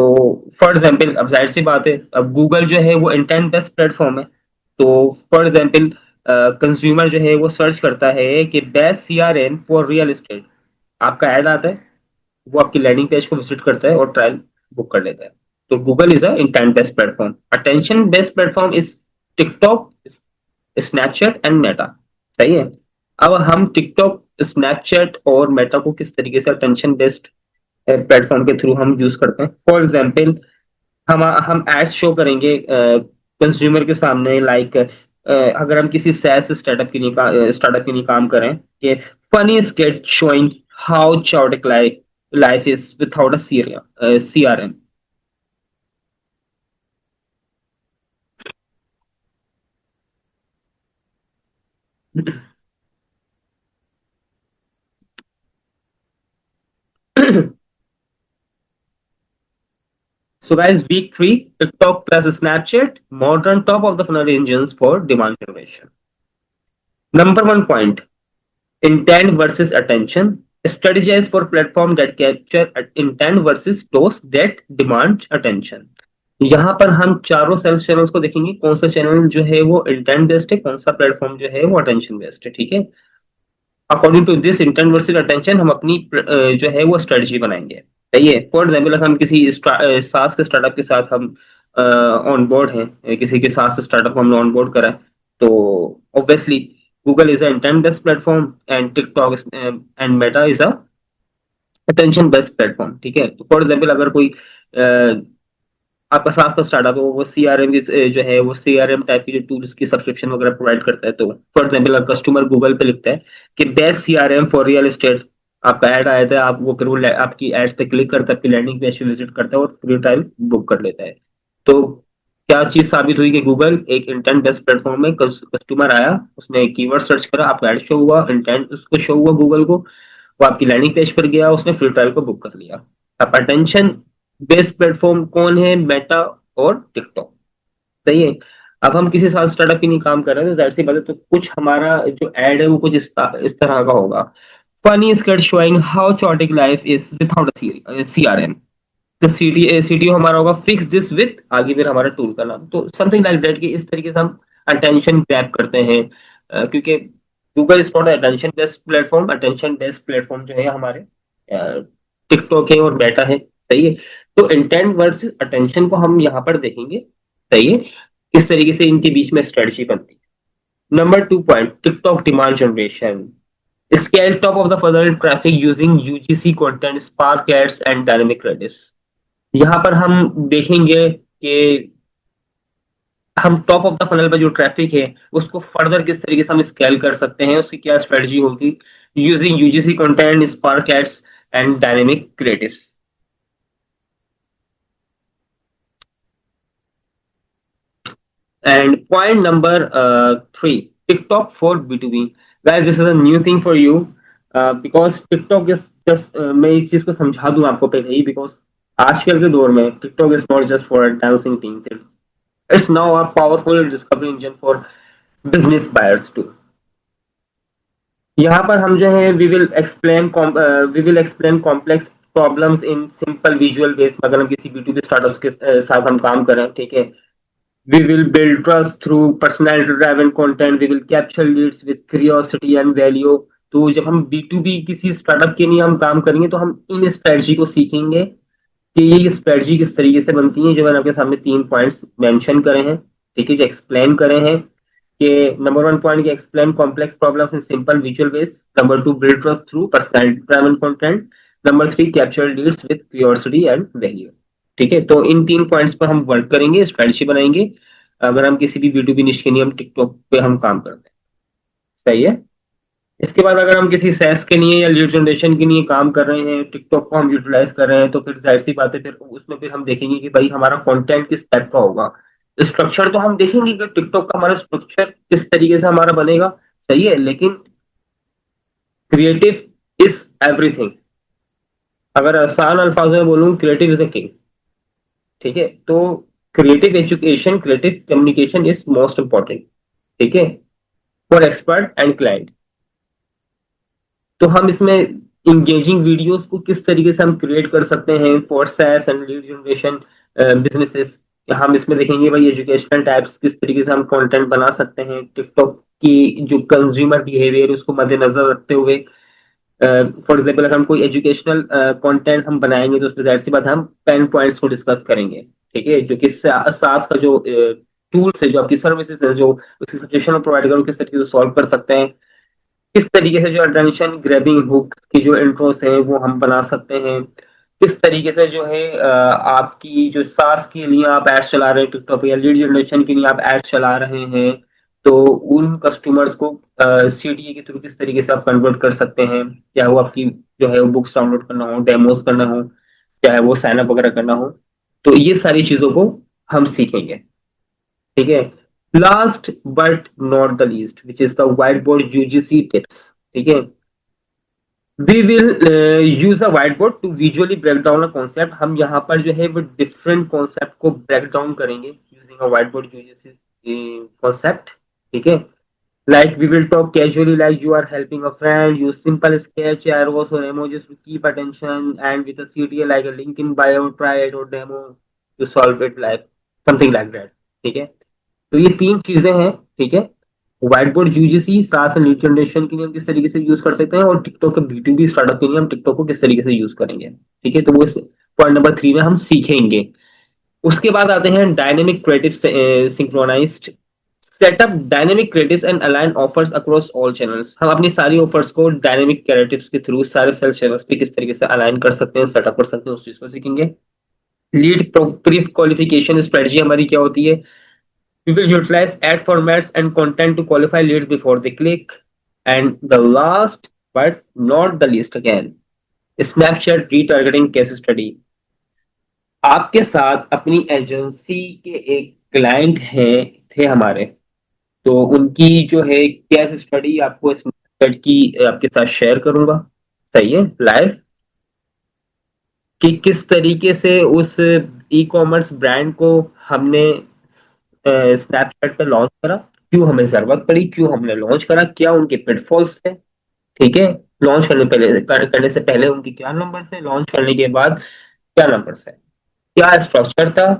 फॉर एग्जाम्पल अब जाहिर सी बात है, अब गूगल जो है वो इंटेंट बेस्ड प्लेटफॉर्म है। तो फॉर एग्जाम्पल कंज्यूमर जो है वो सर्च करता है कि best CRM for real estate, आपका ऐड आता है, वो आपकी लैंडिंग पेज को विजिट करता है और ट्रायल बुक कर लेता है। तो Google is a intent based platform. Attention based platform is TikTok, Snapchat and Meta. सही है, अब हम टिकटॉक, स्नैपचैट और मेटा को किस तरीके से अटेंशन बेस्ड प्लेटफॉर्म के थ्रू हम यूज करते हैं। फॉर एग्जाम्पल हम एड्स शो करेंगे कंज्यूमर के सामने, लाइक अगर हम किसी सैस स्टार्टअप के लिए काम करें कि funny skit showing how chaotic life is without a CRM। So guys, week 3, TikTok plus Snapchat, modern top of the funnel engines for demand generation। Number one point, intent versus attention। Strategize for platform that capture intent versus those that demand attention। यहाँ पर हम चारों sales channels को देखेंगे, कौन सा channel जो है वो इंटेंट बेस्ड है, कौन सा प्लेटफॉर्म जो है वो अटेंशन बेस्ड है। ठीक है, according to this intent versus attention हम अपनी जो है वो स्ट्रेटजी बनाएंगे। सही है, फॉर एग्जाम्पल अगर हम किसी सास के स्टार्टअप के साथ हम ऑन बोर्ड हैं, किसी के सास स्टार्टअप को हमने ऑन बोर्ड करा है, तो obviously Google is a intent based platform and TikTok and Meta is a attention based platform. ठीक है, तो फॉर एग्जाम्पल अगर कोई आपका साथ का स्टार्टअप है, वो सीआरएम की जो है वो सीआरएम टाइप की जो टूल्स की सब्सक्रिप्शन वगैरह प्रोवाइड करता है, तो फॉर एग्जाम्पल कस्टमर गूगल पे लिखता है कि best CRM for real estate, आपका ऐड आया था, आप वो फिर वो आपकी एड पे क्लिक करता है, आपकी लैंडिंग पेज पे विजिट करता है और फ्री ट्रायल बुक कर लेता है। तो क्या चीज साबित हुई कि गूगल एक इंटेंट बेस्ड प्लेटफॉर्म है। कस्टमर आया, उसने कीवर्ड सर्च करा, आपका एड शो हुआ, इंटेंट उसको शो हुआ गूगल को, वो आपकी लैंडिंग पेज पर गया, उसने फ्री ट्रायल को बुक कर लिया। अब अटेंशन बेस्ड प्लेटफॉर्म कौन है? मेटा और टिकटॉक। सही है, अब हम किसी साथ स्टार्टअप के लिए काम कर रहे हैं तो जाहिर सी बात है, तो कुछ हमारा जो एड है वो कुछ इस तरह का होगा। Funny skirt showing how chaotic life is without CRM. तो सीटीओ हमारा होगा फिक्स दिस विथ, आगे फिर हमारा टूल का नाम, तो समथिंग लाइक दैट कि इस तरीके से हम अटेंशन ग्रैब करते हैं। क्योंकि Google is not attention based platform, attention based platform जो है हमारे टिकटॉक है और मेटा है। सही है, तो इंटेंट वर्सेस अटेंशन को हम यहाँ पर देखेंगे। सही है, किस तरीके से इनके बीच में स्ट्रेटजी बनती है। Number 2 point, TikTok demand generation. Scale top of the funnel traffic using UGC content, spark ads and dynamic credits. यहाँ पर हम देखेंगे कि हम टॉप ऑफ द फनल पर जो ट्रैफिक है उसको फर्दर किस तरीके से हम स्केल कर सकते हैं, उसकी क्या स्ट्रेटजी होगी, using UGC content, spark ads and dynamic creatives. And point number 3, TikTok for B2B। Guys, this is a new thing for you because TikTok is just मैं इस चीज को समझा दूं आपको पहले ही, because आजकल के दौर में TikTok is not just for dancing teens, it's now a powerful discovery engine for business buyers too। यहाँ पर हम जो है we will explain complex problems in simple visual base. अगर हम किसी B2B स्टार्टअप्स के साथ हम काम करें, ठीक है, we will build trust through personality driven content, we will capture leads with curiosity and value। तो जब हम B2B किसी स्टार्टअप के लिए हम काम करेंगे तो हम इन स्ट्रेटजी को सीखेंगे कि ये स्ट्रेटजी किस तरीके से बनती है, जो मैंने आपके सामने 3 पॉइंट्स मेंशन करे हैं, ठीक है, जो एक्सप्लेन करे हैं कि नंबर 1 पॉइंट की explain complex problems in simple visual base, number 2 build trust through personality driven content, number 3 capture leads with curiosity and value. ठीक है, तो इन 3 पॉइंट्स पर हम वर्क करेंगे, स्ट्रेटजी बनाएंगे अगर हम किसी भी B2B निश के लिए हम टिकटॉक पे हम काम करते हैं। सही है। इसके बाद अगर हम किसी सेस के लिए या लीड जनरेशन के लिए काम कर रहे हैं, टिकटॉक को हम यूटिलाइज कर रहे हैं, तो फिर जाहिर सी बात है, फिर उसमें फिर हम देखेंगे कि भाई हमारा कंटेंट किस टाइप का होगा। स्ट्रक्चर तो हम देखेंगे कि टिकटॉक का हमारा स्ट्रक्चर किस तरीके से हमारा बनेगा। सही है, लेकिन क्रिएटिव इज एवरीथिंग। अगर आसान अल्फाजों में बोलूं, क्रिएटिव इज अ किंग। ठीक है, तो creative education, creative communication is most important. ठीक है, फॉर एक्सपर्ट एंड क्लाइंट। तो हम इसमें इंगेजिंग वीडियोस को किस तरीके से हम क्रिएट कर सकते हैं for SaaS and lead generation businesses. हम इसमें देखेंगे भाई एजुकेशनल टाइप्स किस तरीके से हम कंटेंट बना सकते हैं टिकटॉक की जो कंज्यूमर बिहेवियर उसको मद्देनजर रखते हुए। फॉर एग्जाम्पल अगर हम कोई एजुकेशनल कंटेंट हम बनाएंगे तो उसमें जाहिर सी बात है हम 10 पॉइंट्स को डिस्कस करेंगे। ठीक है, जो कि सास का जो टूल्स है, जो आपकी सर्विसेज है, जो उसकी सब्सक्रिप्शन प्रोवाइड करो, किस तरीके से सॉल्व कर सकते हैं, किस तरीके से जो अटेंशन ग्रैबिंग हुक की जो इंट्रोस है वो हम बना सकते हैं, किस तरीके से जो है आपकी जो सास के लिए आप एड्स चला रहे हैं टिकटॉक पे, या लीड जनरेशन के लिए आप एड्स चला रहे हैं, तो उन कस्टमर्स को CTA के थ्रू किस तरीके से आप कन्वर्ट कर सकते हैं, चाहे वो आपकी जो है वो बुक्स डाउनलोड करना हो, डेमोस करना हो, चाहे वो साइन अप वगैरह करना हो। तो ये सारी चीजों को हम सीखेंगे। ठीक है, last but not the least which is the white board UGC tips. ठीक है, we will use a white board to visually break down a concept. हम यहाँ पर जो है वो डिफरेंट कॉन्सेप्ट को ब्रेक डाउन करेंगे using a white board UGC concept. ठीक है, like we will talk casually like you are helping a friend, use simple sketch arrows or emojis to keep attention, and with a CTA like a link in bio, try it or demo to solve it, like something like that। ठीक है, तो ये 3 चीजें हैं। ठीक है, white board UGC सास and lead generation के लिए हम किस तरीके से यूज कर सकते हैं, और टिकटॉक के B2B स्टार्टअप के लिए हम टिकटॉक को किस तरीके से यूज करेंगे। ठीक है, तो वो पॉइंट नंबर 3 में हम सीखेंगे। उसके बाद आते हैं dynamic creative synchronised setup, dynamic creatives and align offers across all channels. हम अपनी सारी ऑफर्स को डायनेमिक क्रिएटिव्स के थ्रू सारे सेल्स चैनल्स पे किस तरीके से अलाइन कर सकते हैं, सेटअप कर सकते हैं, उस चीज को सीखेंगे। लीड प्री क्वालिफिकेशन स्ट्रेटजी हमारी क्या होती है। We will utilize ad formats and content to qualify leads before they click. And the last but not the least again, Snapchat retargeting case study। आपके साथ अपनी एजेंसी के एक क्लाइंट हैं थे हमारे, तो उनकी जो है केस स्टडी आपको स्नैपचैट की आपके साथ शेयर करूंगा। सही है, लाइव, कि किस तरीके से उस ई कॉमर्स ब्रांड को हमने स्नैपचैट पे लॉन्च करा, क्यों हमें जरूरत पड़ी, क्यों हमने लॉन्च करा, क्या उनके पिटफॉल्स थे। ठीक है, लॉन्च करने से पहले उनके क्या नंबर है, लॉन्च करने के बाद क्या नंबर है, क्या स्ट्रक्चर था,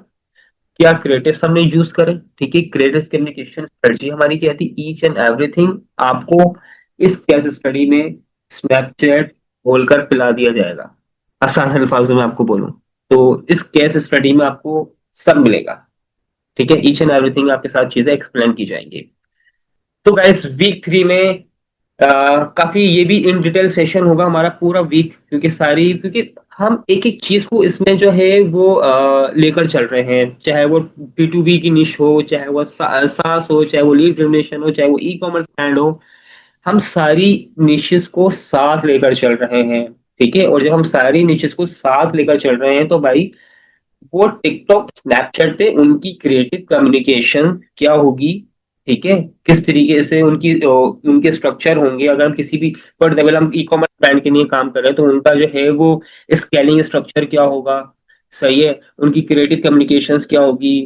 क्या क्रिएटिव हमने यूज करे। ठीक है, क्रिएटिव कम्युनिकेशन स्ट्रेटजी हमारी क्या थी, ईच एंड एवरीथिंग आपको इस केस स्टडी में स्नैपचैट बोलकर पिला दिया जाएगा। आसान अल्फाजों में आपको बोलूं तो इस केस स्टडी में आपको सब मिलेगा। ठीक है, ईच एंड एवरीथिंग आपके साथ चीजें एक्सप्लेन की जाएंगी। तो गाइस वीक 3 में काफी ये भी इन डिटेल सेशन होगा हमारा पूरा वीक, क्योंकि हम एक एक चीज को इसमें जो है वो लेकर चल रहे हैं, चाहे वो B2B की निश हो, चाहे वो सास हो, चाहे वो लीड जनरेशन हो, चाहे वो ई कॉमर्स ब्रांड हो। हम सारी निशेस को साथ लेकर चल रहे हैं। ठीक है, और जब हम सारी निशेस को साथ लेकर चल रहे हैं तो भाई वो टिकटॉक स्नैपचैट पे उनकी क्रिएटिव कम्युनिकेशन क्या होगी। ठीक है, किस तरीके से उनके स्ट्रक्चर होंगे। अगर हम किसी भी, फॉर एग्जाम्पल हम ई कॉमर्स ब्रांड के लिए काम कर रहे हैं, तो उनका जो है वो स्केलिंग स्ट्रक्चर क्या होगा। सही है, उनकी क्रिएटिव कम्युनिकेशंस क्या होगी,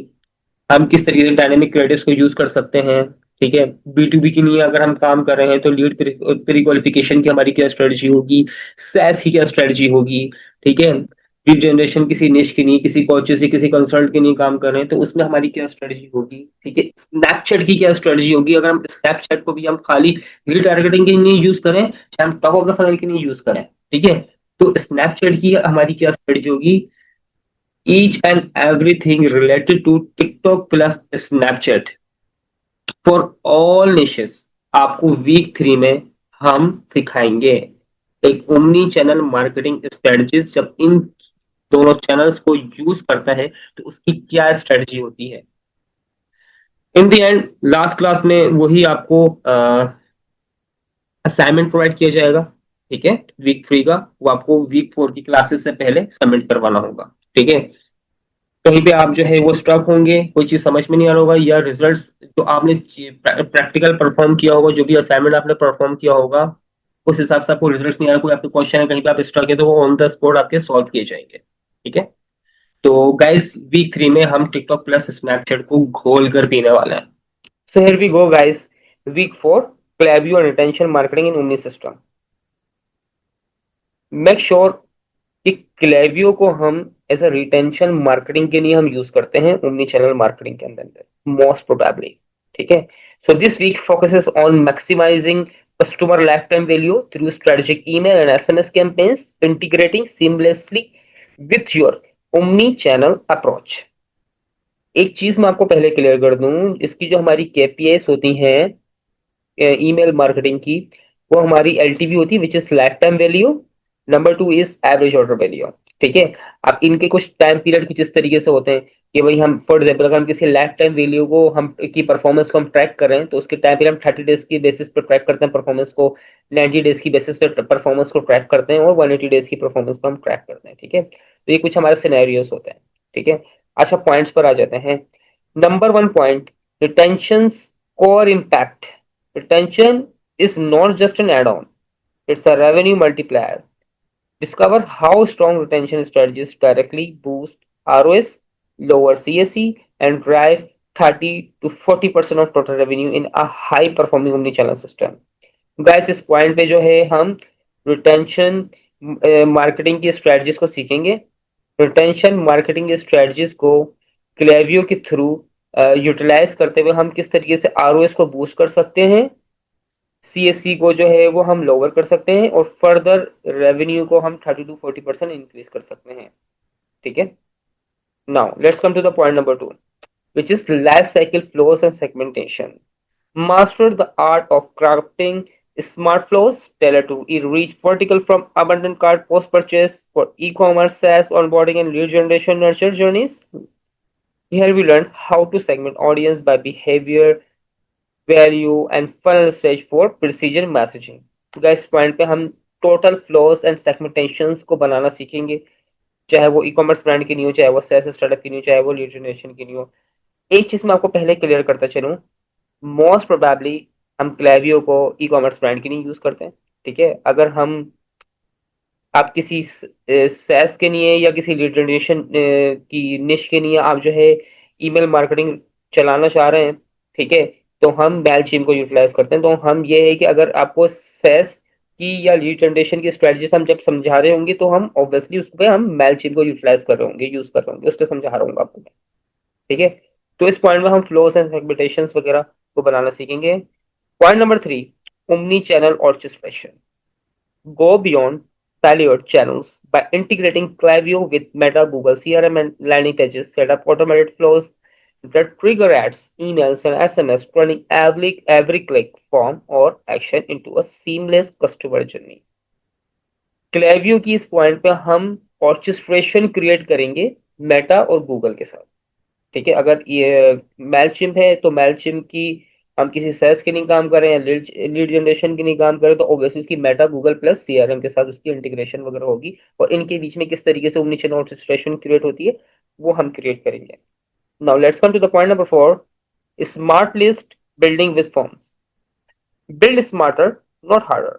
हम किस तरीके से डायनेमिक क्रिएटिव्स को यूज कर सकते हैं। ठीक है। B2B के लिए अगर हम काम कर रहे हैं तो लीड प्री क्वालिफिकेशन की हमारी क्या स्ट्रेटजी होगी, सैस की क्या स्ट्रेटजी होगी, ठीक है। लीड जनरेशन किसी निश के लिए, किसी कोचेस से, किसी कंसल्ट के लिए काम कर रहे हैं तो उसमें हमारी क्या स्ट्रेटजी होगी, ठीक है। स्नैपचैट की क्या स्ट्रेटजी होगी, अगर हम स्नैपचैट को भी हम खाली लीड टारगेटिंग के लिए यूज करें, चाहे हम टॉप ऑफ द फनल के लिए यूज करें, ठीक है, तो स्नैपचैट की हमारी क्या स्ट्रेटजी होगी। Each and everything related to TikTok plus Snapchat for all niches आपको वीक 3 में हम सिखाएंगे। एक ओमनी चैनल मार्केटिंग स्ट्रेटजीज जब इन दोनों चैनल्स को यूज करता है तो उसकी क्या स्ट्रेटजी होती है। In the end last class में वही आपको असाइनमेंट प्रोवाइड किया जाएगा, ठीक है। वीक 3 का वो आपको वीक 4 की क्लासेस से पहले सबमिट करवाना होगा, ठीक है। कहीं पे आप जो है वो स्टक होंगे, कोई चीज समझ में नहीं आ रहा होगा, या रिजल्ट्स जो आपने प्रैक्टिकल परफॉर्म किया होगा, जो भी असाइनमेंट आपने परफॉर्म किया होगा उस हिसाब से आपको रिजल्ट्स नहीं आ रहा, कोई आपके क्वेश्चन है कहीं पे आप स्टक है तो वो ऑन द स्पॉट आपके सॉल्व किए जाएंगे, ठीक है। तो गाइस वीक 3 में हम टिकटॉक प्लस स्नैपचैट को घोल कर पीने वाले हैं। So here we go guys, week 4 Klaviyo and retention marketing in omni system. Make sure कि क्लेवियो को हम एज अ रिटेंशन मार्केटिंग के लिए हम यूज करते हैं ओमनी चैनल मार्केटिंग के अंदर मोस्ट प्रोबेबली, ठीक है। So this week focuses on maximising customer lifetime value through strategic email and SMS campaigns, integrating seamlessly with your omni channel approach। एक चीज मैं आपको पहले क्लियर कर दूं, इसकी जो हमारी केपीएस होती हैं ईमेल मार्केटिंग की, वो हमारी एलटीवी होती है which is life time value. Number 2 is average order value, ठीक है। अब इनके कुछ टाइम पीरियड कुछ इस तरीके से होते हैं कि भाई हम फॉर एग्जाम्पल अगर हम किसी लाइफ टाइम वैल्यू को हम की परफॉर्मेंस को हम ट्रैक कर रहे हैं तो उसके टाइम पीरियड हम 30 डेज की बेसिस पर ट्रैक करते हैं परफॉर्मेंस को, 90 डेज की बेसिस पर परफॉर्मेंस को ट्रैक करते हैं और 180 डेज की परफॉर्मेंस को हम ट्रैक करते हैं, ठीक है। तो ये कुछ हमारे सिनेरियोस होते हैं, ठीक है। अच्छा पॉइंट्स पर आ जाते हैं। Number 1 point, retention core impact. Retention is not just an add-on, it's a revenue multiplier. Discover how strong retention strategies directly boost ROS, lower CAC, and drive 30 to 40% of total revenue in a high-performing omnichannel system. Guys, इस point पे जो है हम retention marketing की strategies को सीखेंगे। Retention marketing की strategies को क्लेवियो के थ्रू यूटिलाइज करते हुए हम किस तरीके से आरओएस को बूस्ट कर सकते हैं, सीएससी को जो है वो हम लोअर कर सकते हैं और फर्दर रेवेन्यू को हम 30 to 40% इंक्रीज कर सकते हैं, ठीक है। Now let's come to the point number 2 which is life cycle flows and segmentation. Master the art of crafting smart flows tailored to reach vertical from abundant cart post purchase for e-commerce, SaaS, onboarding and lead generation nurture journeys. Here we learn how to segment audience by behavior, value and funnel stage for precision messaging। तो guys point पे हम total flows and सेगमेंटेशंस को बनाना सीखेंगे, चाहे वो e commerce brand की नहीं हो, चाहे वो सेल्स स्टार्टअप की नहीं हो, चाहे वो लीड जनरेशन की नहीं हो। एक चीज मैं आपको पहले क्लियर करता चलूं, मोस्ट प्रोबेबली हम क्लेवियो को ई कॉमर्स ब्रांड की नहीं यूज करते हैं, ठीक है। अगर हम आप किसी सेस के लिए या किसी लीड जनरेशन की निश के लिए आप जो है ईमेल मार्केटिंग चलाना चाह रहे हैं, ठीक है, तो हम मेलचिम को यूटिलाइज करते हैं। तो हम ये है कि अगर आपको सेस की या लीड जनरेशन की स्ट्रेटजी हम जब समझा रहे होंगे तो हम ऑब्वियसली उस पर हम मेलचिम को यूटिलाइज कर रहे होंगे, यूज कर रहे होंगे, उस पर समझा रहा हूँ आपको, ठीक है। तो इस पॉइंट में हम फ्लोस एंड सेगमेंटेशंस वगैरह को बनाना सीखेंगे। Point number 3, omni channel orchestration. Go beyond siloed channels by integrating Klaviyo with Meta, Google CRM and landing pages, set up automated flows that trigger ads, emails, and SMS, turning every click, form, or action into a seamless customer journey. Klaviyo की इस point पे हम orchestration create करेंगे Meta और Google के साथ, ठीक है। अगर ये मेलचिम है तो मेलचिम की हम किसी सेल्स के लिए काम कर रहे हैं, लीड जनरेशन के लिए काम कर रहे हैं, तो ऑब्वियसली उसकी मेटा गूगल प्लस सीआरएम के साथ उसकी इंटीग्रेशन वगैरह होगी और इनके बीच में किस तरीके से ओमनी चैनल ऑर्केस्ट्रेशन क्रिएट होती है वो हम क्रिएट करेंगे। Now let's come to the point number 4, smart list building with forms. Build smarter, not harder.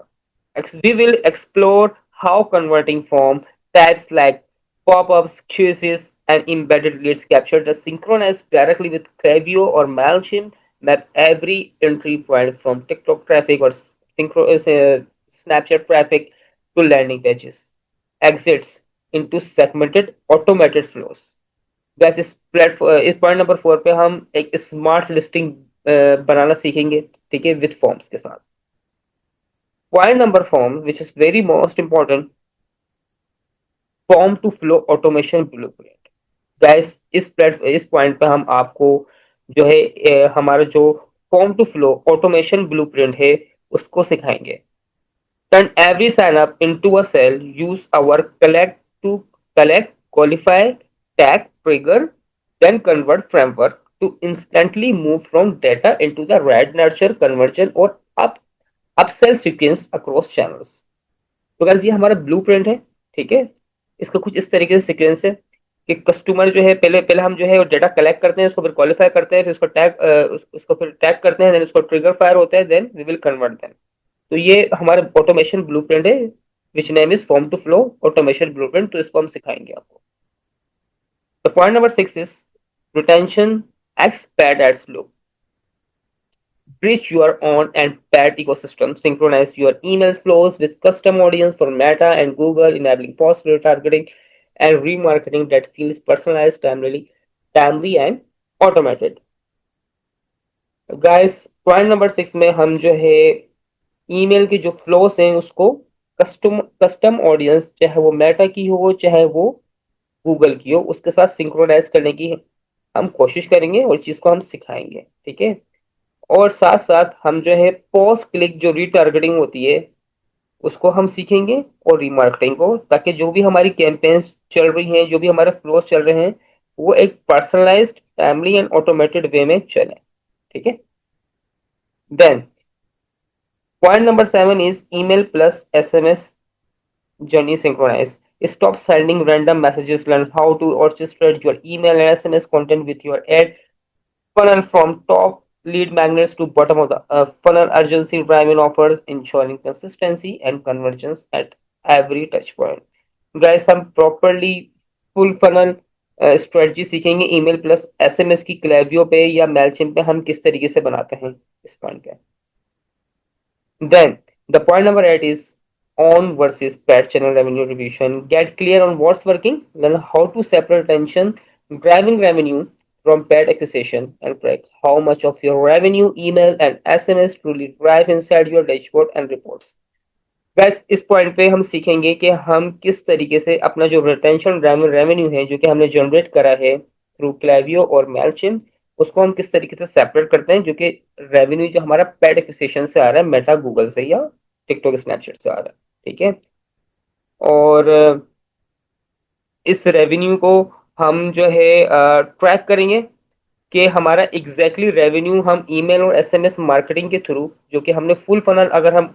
We will explore how converting form types like pop-ups, quizzes, and embedded leads captured are synchronized directly with Klaviyo or MailChimp, map every entry point from TikTok traffic or Snapchat traffic to landing pages, exits into segmented automated flows. Gas इस point number 4 पे हम एक smart listing बनाना सीखेंगे, ठीक है, with forms के साथ. Point number form which is very most important, form to flow automation blueprint. Guys इस पॉइंट पे हम आपको जो है हमारा जो form to flow automation blueprint है उसको सिखाएंगे. Turn every sign up into a cell. Use our collect, qualify, tag, trigger, then convert framework to instantly move from data into the red nurture conversion or upsell sequence across channels. तो guys ये हमारा blueprint है, ठीक है. इसका कुछ इस तरीके से सीक्वेंस है कि कस्टमर जो है पहले पहले हम जो है डेटा कलेक्ट करते हैं, उसको फिर क्वालिफाई करते हैं, फिर उसको फिर टैग करते हैं, देन उसको ट्रिगर फायर होता है, then we will convert them. तो ये हमारा ऑटोमेशन ब्लूप्रिंट है which name is form to flow automation blueprint. तो इसको हम सिखाएंगे आपको. तो point number 6 is retention X paid ads loop. Bridge your own and paid ecosystem. Synchronize your email flows with custom audience for Meta and Google, enabling post retargeting and remarketing that feels personalized, timely and automated. Guys, point number 6 में हम जो है email के जो flows हैं उसको custom audience, चाहे वो मेटा की हो चाहे वो गूगल की हो, उसके साथ सिंक्रोनाइज करने की हम कोशिश करेंगे और चीज को हम सिखाएंगे, ठीक है. और साथ साथ हम जो है पोस्ट क्लिक जो रीटारगेटिंग होती है उसको हम सीखेंगे और रीमार्केटिंग को, ताकि जो भी हमारी कैंपेन्स चल रही हैं, जो भी हमारे फ्लोस चल रहे हैं, वो एक personalised, timely and automated way में चले, ठीक है. Then point number 7 is email plus SMS journey synchronize. Stop sending random messages. Learn how to orchestrate your email and SMS content with your ad funnel from top lead magnets to bottom of the funnel urgency driving offers, ensuring consistency and convergence at every touch point. Guys, हम properly full funnel strategy सीखेंगे email plus SMS की क्लेवियो पे या Mailchimp पे हम किस तरीके से बनाते हैं इस पॉइंट पे. Then the point number 8 is on versus paid channel revenue revision. Get clear on what's working, learn how to separate attention driving revenue from paid acquisition, and track how much of your revenue, email and SMS truly drive inside your dashboard and reports. Guys, इस point पे हम सीखेंगे कि हम किस तरीके से अपना जो रिटेंशन ड्राइवन रेवेन्यू है जो कि हमने जनरेट करा है थ्रू क्लेवियो और मेलचिम्प, उसको हम किस तरीके से सेपरेट करते हैं, जो कि रेवेन्यू जो हमारा पेड एक्विजिशन से आ रहा है, मेटा गूगल से या टिकटॉक स्नैपचैट से आ रहा है, ठीक है. और इस रेवेन्यू को हम जो है ट्रैक करेंगे कि हमारा एग्जैक्टली रेवेन्यू हम ईमेल और एसएमएस मार्केटिंग के थ्रू, जो कि हमने फुल फनल अगर हम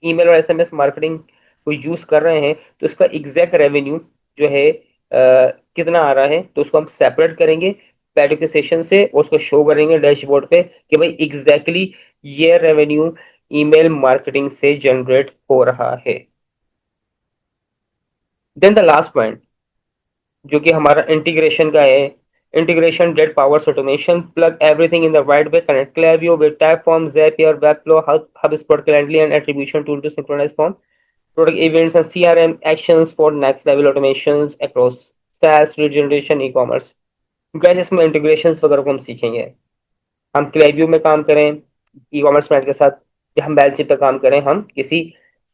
ईमेल और एसएमएस मार्केटिंग को यूज कर रहे हैं तो इसका एग्जैक्ट रेवेन्यू जो है कितना आ रहा है, तो उसको हम सेपरेट करेंगे पेड एक्विजिशन से और उसको शो करेंगे डैशबोर्ड पे कि भाई एग्जैक्टली ये रेवेन्यू ईमेल मार्केटिंग से जनरेट हो रहा है. देन द लास्ट पॉइंट जो कि हमारा इंटीग्रेशन का है, integration that powers automation. Plug everything in the right way. Connect Klaviyo with Typeform, Zapier, Webflow, HubSpot, Calendly, and attribution tool to synchronize form, product events, and CRM actions for next level automations across SaaS, lead generation, e-commerce. Guys, इसमें integrations वगैरह को हम सीखेंगे. हम Klaviyo में काम करें e-commerce brand के साथ, या हम Mailchimp पे काम करें हम किसी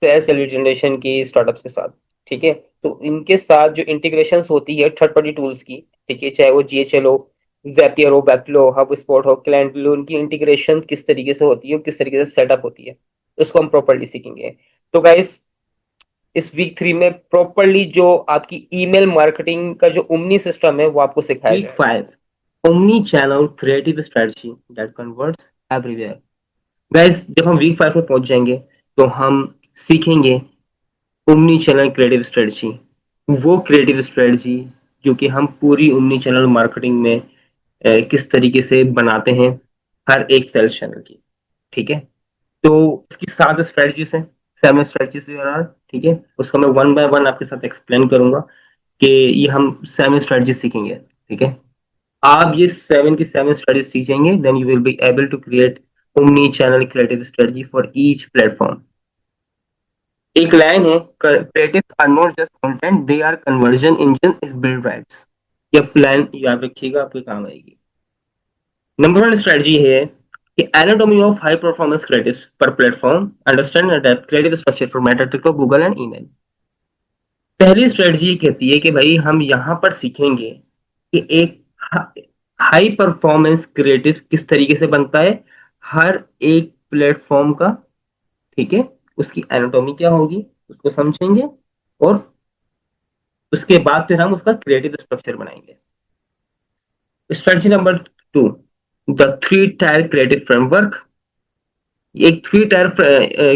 SaaS या lead generation की startups के साथ, ठीक है. तो इनके साथ जो इंटीग्रेशन होती है थर्ड पार्टी टूल्स की, ठीक है, चाहे वो जीएचएल हो, ज़ैपियर हो, वेबफ्लो, हबस्पॉट हो, कैलेंडली, उनकी इंटीग्रेशन किस तरीके से होती है, किस तरीके से सेटअप होती है, उसको हम प्रॉपर्ली सीखेंगे. तो गाइस, इस वीक 3 में प्रॉपर्ली जो आपकी ईमेल मार्केटिंग का जो ओमनी सिस्टम है वो आपको सिखाया week 5 omni channel creative strategy that converts everywhere. Guys, जब हम वीक 5 में पहुंच जाएंगे तो हम सीखेंगे ओमनी चैनल क्रिएटिव स्ट्रेटजी, वो क्रिएटिव स्ट्रेटजी जो कि हम पूरी ओमनी चैनल मार्केटिंग में किस तरीके से बनाते हैं हर एक सेल्स चैनल की, ठीक है. तो इसकी 7 स्ट्रेटजीज हैं, 7 स्ट्रेटजीज, ठीक है. उसको मैं वन बाय वन आपके साथ एक्सप्लेन करूंगा कि ये हम 7 स्ट्रेटजी सीखेंगे, ठीक है. आप ये 7 की 7 स्ट्रेटजी सीखेंगे, then you will be able to create omni channel creative strategy for each platform. एक लाइन है, creative are not just content, they are conversion engine is build rights. ये प्लान याद रखिएगा, आपके काम आएगी। नंबर 1 स्ट्रेटजी है कि anatomy of high performance creative per platform, understand adept creative structure for Meta, TikTok, Google and email. पहली strategy कहती है कि भाई हम यहाँ पर सीखेंगे कि एक हाई परफॉर्मेंस क्रिएटिव किस तरीके से बनता है हर एक प्लेटफॉर्म का। ठीक है, उसकी एनाटॉमी क्या होगी उसको समझेंगे, और उसके बाद फिर हम उसका क्रिएटिव स्ट्रक्चर बनाएंगे। Strategy number 2, the 3 tyre creative framework. एक 3 टायर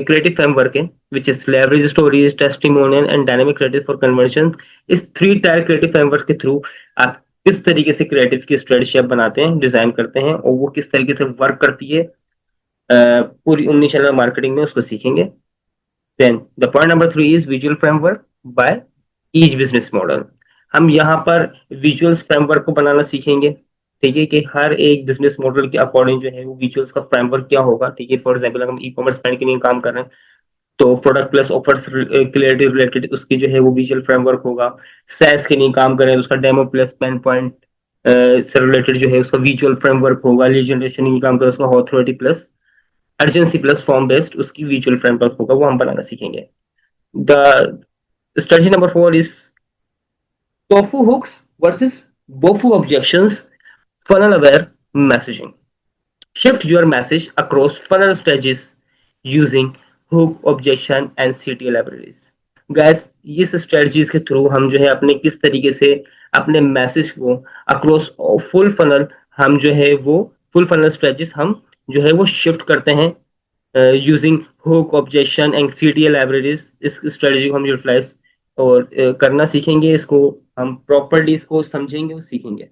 क्रिएटिव फ्रेमवर्क है which is leverage stories, testimonial and dynamic creative for conversion. इस 3 टायर क्रिएटिव फ्रेमवर्क के थ्रू आप किस तरीके से क्रिएटिव की स्ट्रेटजी आप बनाते हैं, डिजाइन करते हैं, और वो किस तरीके से वर्क करती है पूरी ओमनी चैनल मार्केटिंग में, उसको सीखेंगे। Then the point number 3 is visual framework by each business model. हम यहाँ पर विजुअल्स फ्रेमवर्क को बनाना सीखेंगे। ठीक है, कि हर एक बिजनेस मॉडल के अकॉर्डिंग जो है वो विजुअल्स का फ्रेमवर्क क्या होगा। ठीक है, फॉर एग्जांपल हम ई कॉमर्स ब्रांड के लिए काम कर रहे हैं, तो product plus offers clarity related उसकी जो है वो विजुअल फ्रेमवर्क होगा। सैस के लिए काम करें तो उसका डेमो प्लस पेन पॉइंट से रिलेटेड जो है उसका विजुअल फ्रेमवर्क होगा। लीड जनरेशन की काम करें उसका authority plus urgency plus form based उसकी विजुअल फ्रेमवर्क होगा, वो हम बनाना सीखेंगे। The strategy number 4 is TOFU hooks versus BOFU objections, funnel aware messaging. Shift your message across funnel stages using hook, objection and CTA libraries. Guys, इस strategies के through हम जो है अपने किस तरीके से अपने मैसेज को अक्रॉस फुल फनल, हम जो है वो फुल फनल स्ट्रेटजीज हम जो है वो शिफ्ट करते हैं using hook, objection and CTA libraries. इस स्ट्रेटजी को हम यूटिलाइज और करना सीखेंगे, इसको हम प्रॉपरली इसको समझेंगे और सीखेंगे।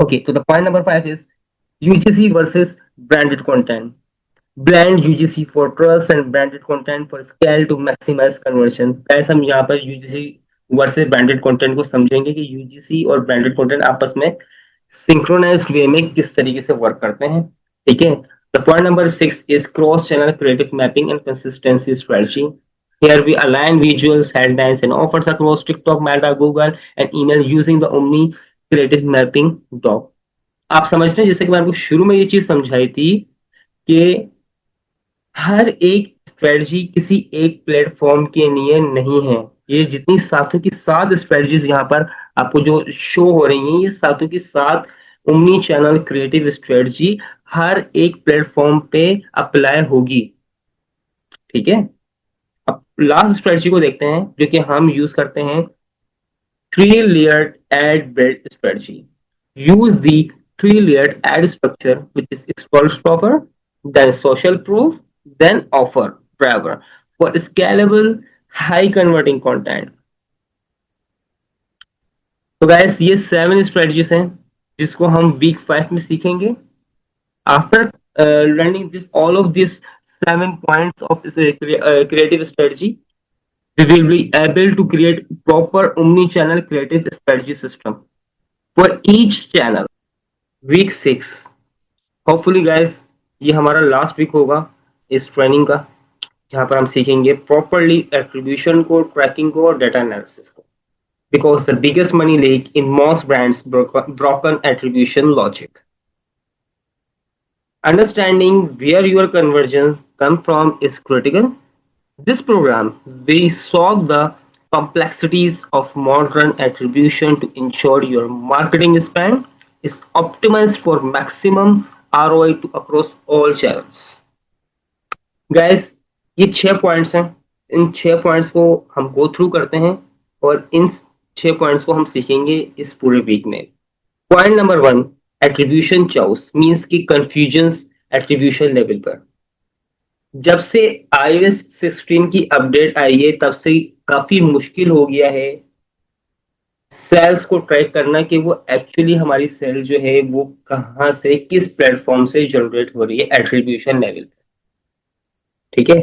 Okay, so the point number 5 is UGC versus branded content. Blend UGC for trust and branded content for scale to maximize conversion. guys हम यहाँ पर UGC versus branded content को समझेंगे कि UGC और branded content आपस में synchronized way में किस तरीके से वर्क करते हैं। ठीक है, the point number 6 is cross channel creative mapping and consistency strategy. Here we align visuals, headlines and offers across TikTok, Meta, Google and email using the Omni creative mapping doc. आप समझते हैं, जैसे कि मैंने आपको शुरू में ये चीज समझाई थी कि हर एक स्ट्रेटजी किसी एक प्लेटफॉर्म के लिए नहीं है। ये जितनी सातों की सात स्ट्रेटजीज यहाँ पर आपको जो शो हो रही हैं, ये सातों की सात ओमनी चैनल क्रिएटिव स्ट्रेटजी हर एक प्लेटफॉर्म पे अप्लाई होगी। ठीक है, अब लास्ट स्ट्रेटजी को देखते हैं जो कि हम यूज करते हैं, 3-layered ad build strategy. Use the 3-layered ad structure, which is called stopper, then social proof, then offer driver for scalable, high converting content. तो guys, ये 7 strategies हैं जिसको हम week 5 में सीखेंगे। After learning this, all of these 7 points of creative strategy, we will be able to create proper omni-channel creative strategy system for each channel. week 6 hopefully guys, ये हमारा last week होगा इस training का, जहां पर हम सीखेंगे प्रॉपरली एट्रीब्यूशन को, ट्रैकिंग को और डेटा एनालिसिस को, because the biggest money leak in most brands broken attribution logic. Understanding where your conversions come from is critical. This program will solve the complexities of modern attribution to ensure your marketing spend is optimized for maximum ROI to across all channels. Guys, ये 6 points हैं, इन 6 points को हम go through करते हैं और इन 6 points को हम सीखेंगे इस पूरे वीक में। Point number 1, attribution chaos means की कंफ्यूजन एट्रीब्यूशन लेवल पर। जब से iOS 16 की अपडेट आई है तब से काफी मुश्किल हो गया है सेल्स को ट्रैक करना कि वो एक्चुअली हमारी सेल जो है वो कहां से, किस प्लेटफॉर्म से जनरेट हो रही है एट्रीब्यूशन लेवल पे। ठीक है,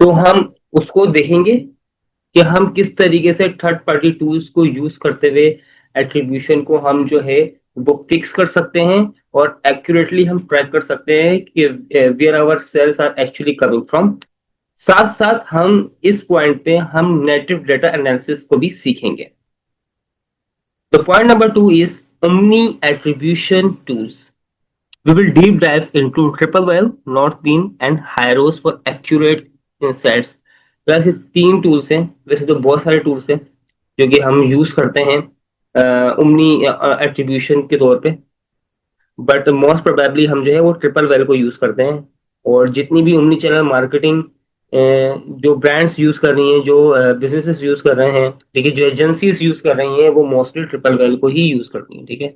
तो हम उसको देखेंगे कि हम किस तरीके से थर्ड पार्टी टूल्स को यूज करते हुए एट्रीब्यूशन को हम जो है वो फिक्स कर सकते हैं और एक्यूरेटली हम ट्रैक कर सकते हैं कि where our sales are actually coming from. साथ साथ हम इस पॉइंट पे हम नेटिव डेटा एनालिसिस को भी सीखेंगे। The point number two is Omni attribution tools. We will deep dive into Triple Well, Northbeam and Hyros for accurate insights. वैसे तीन टूल्स हैं, वैसे तो बहुत सारे टूल्स हैं जो कि हम यूज करते हैं ओमनी एट्रीब्यूशन के तौर पे, बट मोस्ट प्रोबेबली हम जो है वो ट्रिपल वेल को यूज करते हैं। और जितनी भी ओमनी चैनल मार्केटिंग जो ब्रांड्स यूज कर रही हैं, जो बिजनेसेस यूज कर रहे हैं, ठीक है, जो एजेंसीज यूज कर रही हैं, वो मोस्टली ट्रिपल वेल को ही यूज करती हैं। ठीक है,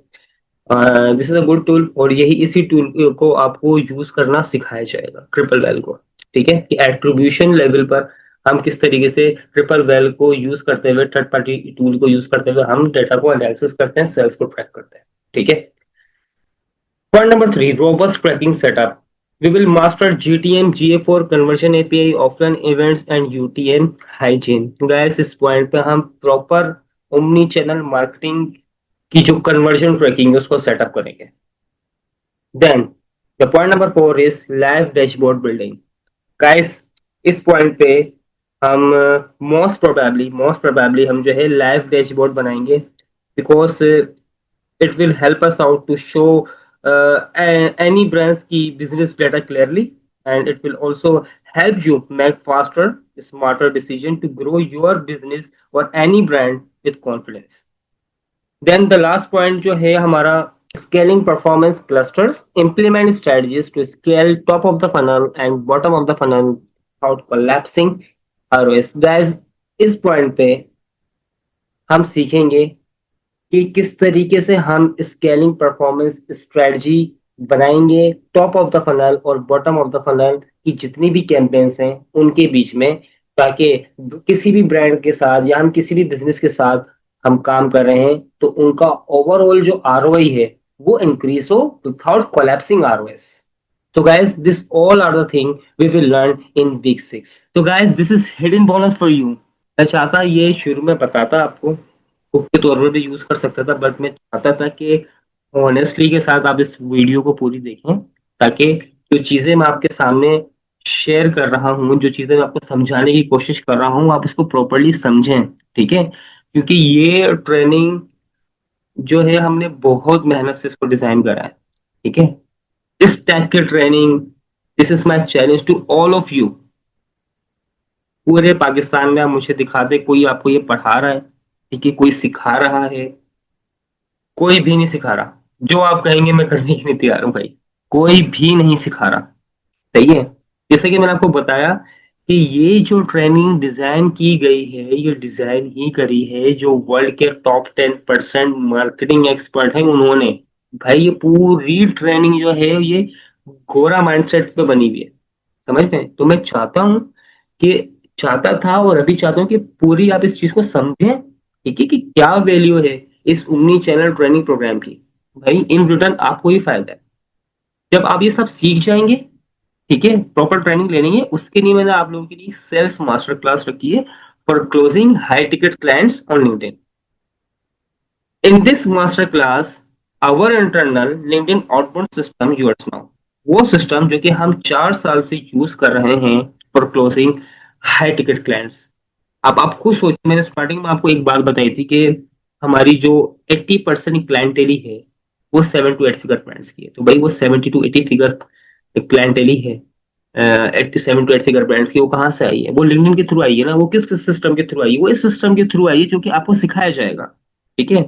this is a good tool और यही इसी टूल को आपको यूज करना सिखाया जाएगा, ट्रिपल वेल को। ठीक है, कि एट्रीब्यूशन लेवल पर हम किस तरीके से ट्रिपल वेल को यूज करते हुए, थर्ड पार्टी टूल को यूज करते हुए हम डेटा को एनालिसिस करते हैं, सेल्स को ट्रैक करते हैं। ठीक है। Point number three, robust tracking setup. We will master GTM, GA4, conversion API, offline events and UTM hygiene. Guys, इस point पे हम proper omni channel marketing की जो conversion tracking है उसको setup करेंगे। Then the point number four is live dashboard building. Guys, इस point पे हम most probably हम जो है live dashboard बनाएंगे, because it will help us out to show any brands की business data clearly, and it will also help you make faster smarter decision to grow your business or any brand with confidence. Then the last point जो है हमारा scaling performance clusters, implement strategies to scale top of the funnel and bottom of the funnel without collapsing ROS. Guys, इस point पे हम सीखेंगे कि किस तरीके से हम स्केलिंग परफॉर्मेंस स्ट्रेटजी बनाएंगे टॉप ऑफ द फनल और बॉटम ऑफ द फनल की जितनी भी कैंपेन्स हैं उनके बीच में, ताकि किसी भी ब्रांड के साथ या हम किसी भी बिजनेस के साथ हम काम कर रहे हैं तो उनका ओवरऑल जो आरओआई है वो इंक्रीज हो without collapsing ROS. So guys, this all are the thing we will learn in week 6. So guys, this is hidden bonus for you. मैं चाहता ये शुरू में बताता आपको, हुक के तौर पर भी यूज कर सकता था, बट मैं चाहता था कि ऑनेस्टली के साथ आप इस वीडियो को पूरी देखें, ताकि जो चीजें मैं आपके सामने शेयर कर रहा हूँ, जो चीजें मैं आपको समझाने की कोशिश कर रहा हूँ, आप उसको प्रॉपरली समझें। ठीक है, क्योंकि ये ट्रेनिंग जो है हमने बहुत मेहनत से इसको डिजाइन करा है। ठीक है, इस टाइप की training, this is my challenge to all of you. पूरे पाकिस्तान में आप मुझे दिखा दे कोई आपको ये पढ़ा रहा है, ठीक है, कोई सिखा रहा है, कोई भी नहीं सिखा रहा। जो आप कहेंगे मैं करने के लिए तैयार हूँ भाई, कोई भी नहीं सिखा रहा। सही है, जैसे कि मैंने आपको बताया कि ये जो ट्रेनिंग डिजाइन की गई है, ये डिजाइन ही करी है जो वर्ल्ड के टॉप 10% मार्केटिंग एक्सपर्ट हैं उन्होंने। भाई ये पूरी ट्रेनिंग जो है ये गोरा माइंडसेट पे बनी हुई है, समझते हैं। तो मैं चाहता हूँ कि चाहता था और अभी चाहता हूँ कि पूरी आप इस चीज को समझें, ठीक है, कि क्या वैल्यू है इस ओमनी चैनल ट्रेनिंग प्रोग्राम की। भाई इन रिटर्न आपको ही फायदा है जब आप ये सब सीख जाएंगे। ठीक है, प्रॉपर ट्रेनिंग लेनी है, उसके लिए मैंने आप लोगों के लिए सेल्स मास्टर क्लास रखी है for closing high ticket clients on LinkedIn. In this master class our internal LinkedIn outbound system yours now, वो सिस्टम जो कि हम 4 साल से यूज कर रहे हैं for closing high ticket clients. अब आप खुद सोचिए, मैंने स्टार्टिंग में आपको एक बात बताई थी कि हमारी जो 80% क्लाइंटेली है वो 7 to 8 फिगर ब्रांड्स की है। तो भाई वो 70 to 80 फिगर क्लाइंटेली है, 87 to 8 फिगर ब्रांड्स की, वो कहाँ से आई है? वो लिंक्डइन के थ्रू आई है ना। वो किस सिस्टम के थ्रू आई है? वो इस सिस्टम के थ्रू आई है जो कि आपको सिखाया जाएगा। ठीक है,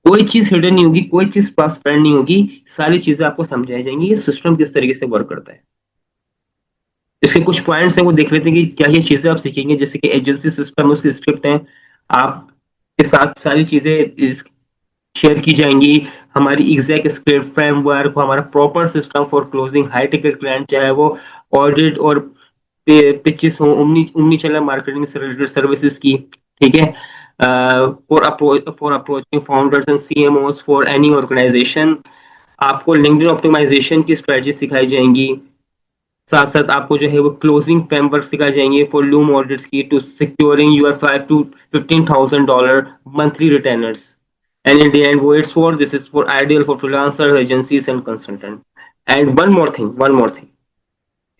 कोई चीज हिडन नहीं होगी, कोई चीज ट्रांसपेरेंट नहीं होगी, सारी चीजें आपको समझाई जाएंगी ये सिस्टम किस तरीके से वर्क करता है। इसके कुछ पॉइंट्स हैं वो देख लेते हैं कि क्या ये चीजें आप सीखेंगे, जैसे कि एजेंसी सिस्टम, उसकी स्क्रिप्ट है, आपके साथ सारी चीजें शेयर की जाएंगी, हमारी एग्जैक्ट स्क्रिप्ट फ्रेमवर्क, हमारा proper system for closing high ticket client, चाहे वो ऑडिट और पिचेस हो, ओमनी चैनल मार्केटिंग से रिलेटेड सर्विसेज की। ठीक है, for approaching founders and CMOs for any organisation, आपको लिंक्डइन ऑप्टिमाइजेशन की स्ट्रेटजी सिखाई जाएंगी। साथ साथ आपको जो है वो क्लोजिंग फ्रेमवर्क सिखाए जाएंगे फॉर लूम ऑडिट्स की, to securing your $5,000 to $15,000 monthly retainers. And in the end, what it's for, this is for ideal for freelancers, agencies and consultant. And one more thing,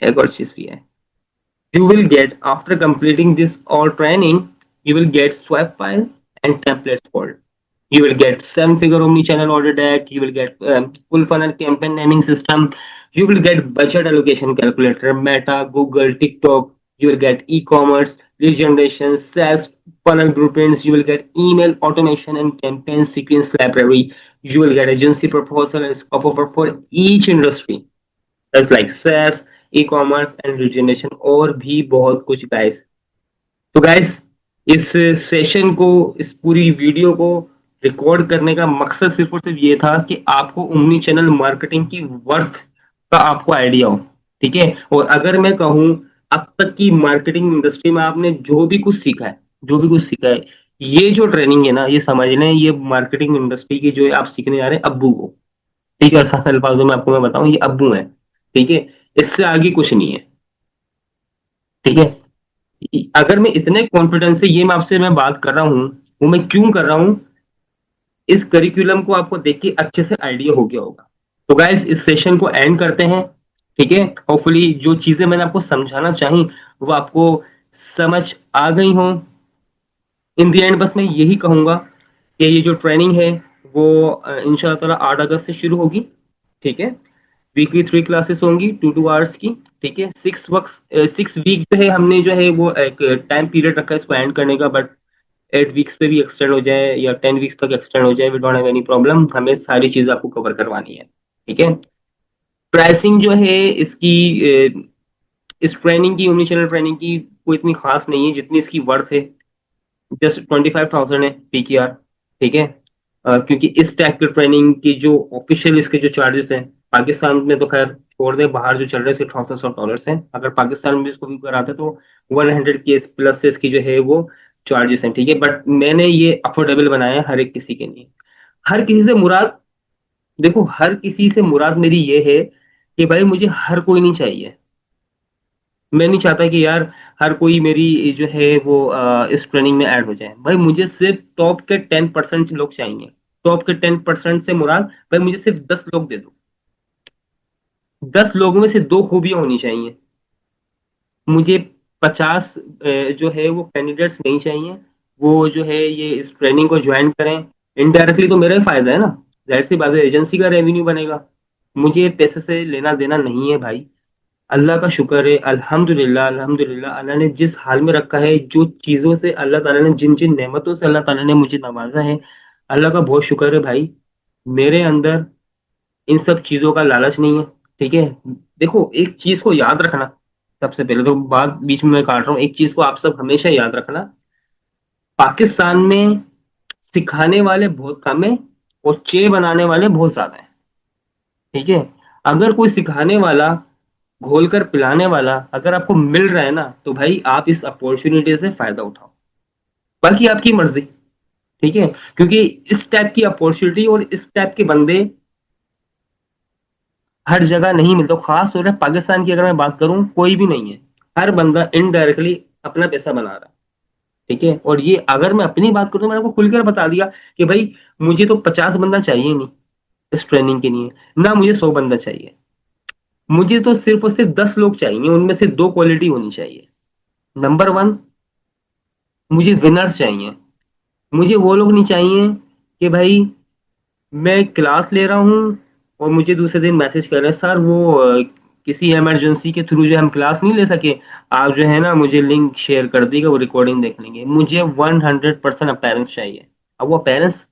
एक और चीज भी है. You will get, after completing this all training, you will get swap file and templates for. You will get 7-figure omni-channel order deck. You will get full funnel campaign naming system. You will get budget allocation calculator, Meta, Google, TikTok. You will get e-commerce, lead generation, SaaS, funnel blueprints. You will get email automation and campaign sequence library. You will get agency proposal and scope offer for each industry. That's like SaaS, ecommerce and regeneration और भी बहुत कुछ guys. तो guys, इस session को, इस पूरी video को रिकॉर्ड करने का मकसद सिर्फ और सिर्फ ये था कि आपको ओमनी चैनल मार्केटिंग की वर्थ का आपको आइडिया हो. ठीक है. और अगर मैं कहूँ, अब तक की मार्केटिंग इंडस्ट्री में आपने जो भी कुछ सीखा है, ये जो ट्रेनिंग है ना, ये समझ लें, ये मार्केटिंग इंडस्ट्री की जो आप सीखने जा रहे हैं अब्बू को. ठीक है. आसान अल्फाजों में आपको मैं बताऊं, ये अब्बू है. ठीक है. इससे आगे कुछ नहीं है. ठीक है. अगर मैं इतने कॉन्फिडेंस से ये मैं आपसे मैं बात कर रहा हूं, वो मैं क्यों कर रहा हूं, इस करिकुलम को आपको देख के अच्छे से आइडिया हो गया होगा. तो गाइस, इस सेशन को एंड करते हैं. ठीक है. होपफुली जो चीजें मैंने आपको समझाना चाही वो आपको समझ आ गई हो. इन दी एंड बस मैं यही कहूंगा कि ये जो ट्रेनिंग है वो इंशाल्लाह ताला 8 अगस्त से शुरू होगी. ठीक है. वीकली 3 क्लासेस होंगी 2 2 आवर्स की. ठीक है. 6 वीक जो है हमने जो है वो एक टाइम पीरियड रखा है इसको एंड करने का. बट 8 वीक्स पे भी एक्सटेंड हो जाए या 10 वीक्स तक एक्सटेंड हो जाए, we don't have any problem. हमें सारी चीजें आपको कवर करवानी है. ठीक है. प्राइसिंग जो है इसकी, इस ट्रेनिंग की, ओमनी चैनल ट्रेनिंग की, कोई इतनी खास नहीं है जितनी इसकी वर्थ है. जस्ट 25,000 है PKR. ठीक है. क्योंकि इस टाइप की ट्रेनिंग की जो ऑफिशियल इसके जो चार्जेस हैं, पाकिस्तान में तो खैर छोड़ दे, बाहर जो चल रहे हैं इसके $1,000 हैं. अगर पाकिस्तान में इसको भी कराते तो 100 के प्लस से इसकी जो है वो चार्जेस हैं. ठीक है. बट मैंने ये अफोर्डेबल बनाया है हर एक किसी के लिए. हर किसी से मुराद, देखो, हर किसी से मुराद मेरी ये है कि भाई मुझे हर कोई नहीं चाहिए. मैं नहीं चाहता कि यार हर कोई मेरी जो है वो इस ट्रेनिंग में ऐड हो जाए. भाई मुझे सिर्फ टॉप के 10% लोग चाहिए. टॉप के 10% से मुराद, भाई मुझे सिर्फ 10 लोग दे दो. 10 लोगों में से 2 खूबियां होनी चाहिए. मुझे 50 जो है वो कैंडिडेट्स नहीं चाहिए. वो जो है ये इस ट्रेनिंग को ज्वाइन करें. इनडायरेक्टली तो मेरा ही फायदा है ना. जाहिर सी बात है, एजेंसी का रेवेन्यू बनेगा. मुझे पैसे से लेना देना नहीं है भाई. अल्लाह का शुक्र है, अल्हम्दुलिल्लाह अल्हम्दुलिल्लाह. अल्लाह ने जिस हाल में रखा है, जो चीजों से अल्लाह ताला ने, जिन जिन नेमतों से अल्लाह ताला ने मुझे नवाजा है, अल्लाह का बहुत शुक्र है भाई. मेरे अंदर इन सब चीजों का लालच नहीं है. ठीक है. देखो, एक चीज को याद रखना. सबसे पहले तो बात बीच में मैं काट रहा हूँ, एक चीज को आप सब हमेशा याद रखना. पाकिस्तान में सिखाने वाले बहुत कम है और चे बनाने वाले बहुत ज्यादा है. ठीक है. अगर कोई सिखाने वाला, घोल कर पिलाने वाला अगर आपको मिल रहा है ना, तो भाई आप इस अपॉर्चुनिटी से फायदा उठाओ. बाकी आपकी मर्जी. ठीक है. क्योंकि इस टाइप की अपॉर्चुनिटी और इस टाइप के बंदे हर जगह नहीं मिलते. खास तौर पर पाकिस्तान की अगर मैं बात करूं, कोई भी नहीं है. हर बंदा इनडायरेक्टली अपना पैसा बना रहा है. ठीक है. और ये अगर मैं अपनी बात करूं तो मैंने आपको खुलकर बता दिया कि भाई मुझे तो 50 बंदा चाहिए नहीं इस ट्रेनिंग के लिए, ना मुझे 100 बंदा चाहिए. मुझे तो सिर्फ और सिर्फ 10 लोग चाहिए. उनमें से 2 क्वालिटी होनी चाहिए. नंबर 1, मुझे विनर्स चाहिए. मुझे वो लोग नहीं चाहिए कि भाई मैं क्लास ले रहा हूँ और मुझे दूसरे दिन मैसेज कर रहे हैं, सर वो किसी इमरजेंसी के थ्रू जो हम क्लास नहीं ले सके, आप जो है ना मुझे लिंक शेयर कर दीजिएगा, वो रिकॉर्डिंग देख लेंगे. मुझे 100% अपेरेंस चाहिए. अब वो अपेरेंस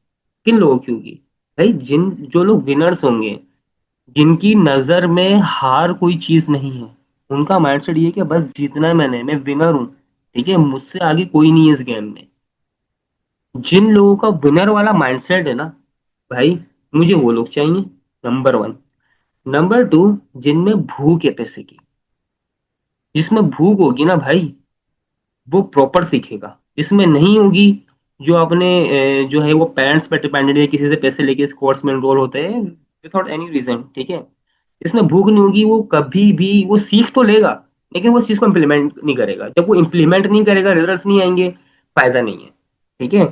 किन लोगों की होगी? भाई जो लोग विनर्स होंगे, जिनकी नजर में हार कोई चीज नहीं है, उनका माइंडसेट ये है कि बस जीतना है, मैं विनर हूँ. ठीक है. मुझसे आगे कोई नहीं है इस गेम में. जिन लोगों का विनर वाला माइंडसेट है ना भाई, मुझे वो लोग चाहिए. नंबर 1. नंबर 2, जिनमें भूख है पैसे की. जिसमें भूख होगी ना भाई, वो प्रॉपर सीखेगा. जिसमें नहीं होगी, जो अपने जो है वो पेरेंट्स पे डिपेंडेंट है, किसी से पैसे लेके इस कोर्स में एनरोल होते हैं विदाउट एनी रीजन. ठीक है. इसमें भूख नहीं होगी, वो कभी भी वो सीख तो लेगा, लेकिन वो उस चीज को इम्प्लीमेंट नहीं करेगा. जब वो इम्प्लीमेंट नहीं करेगा, रिजल्ट्स नहीं आएंगे, फायदा नहीं है. ठीक है.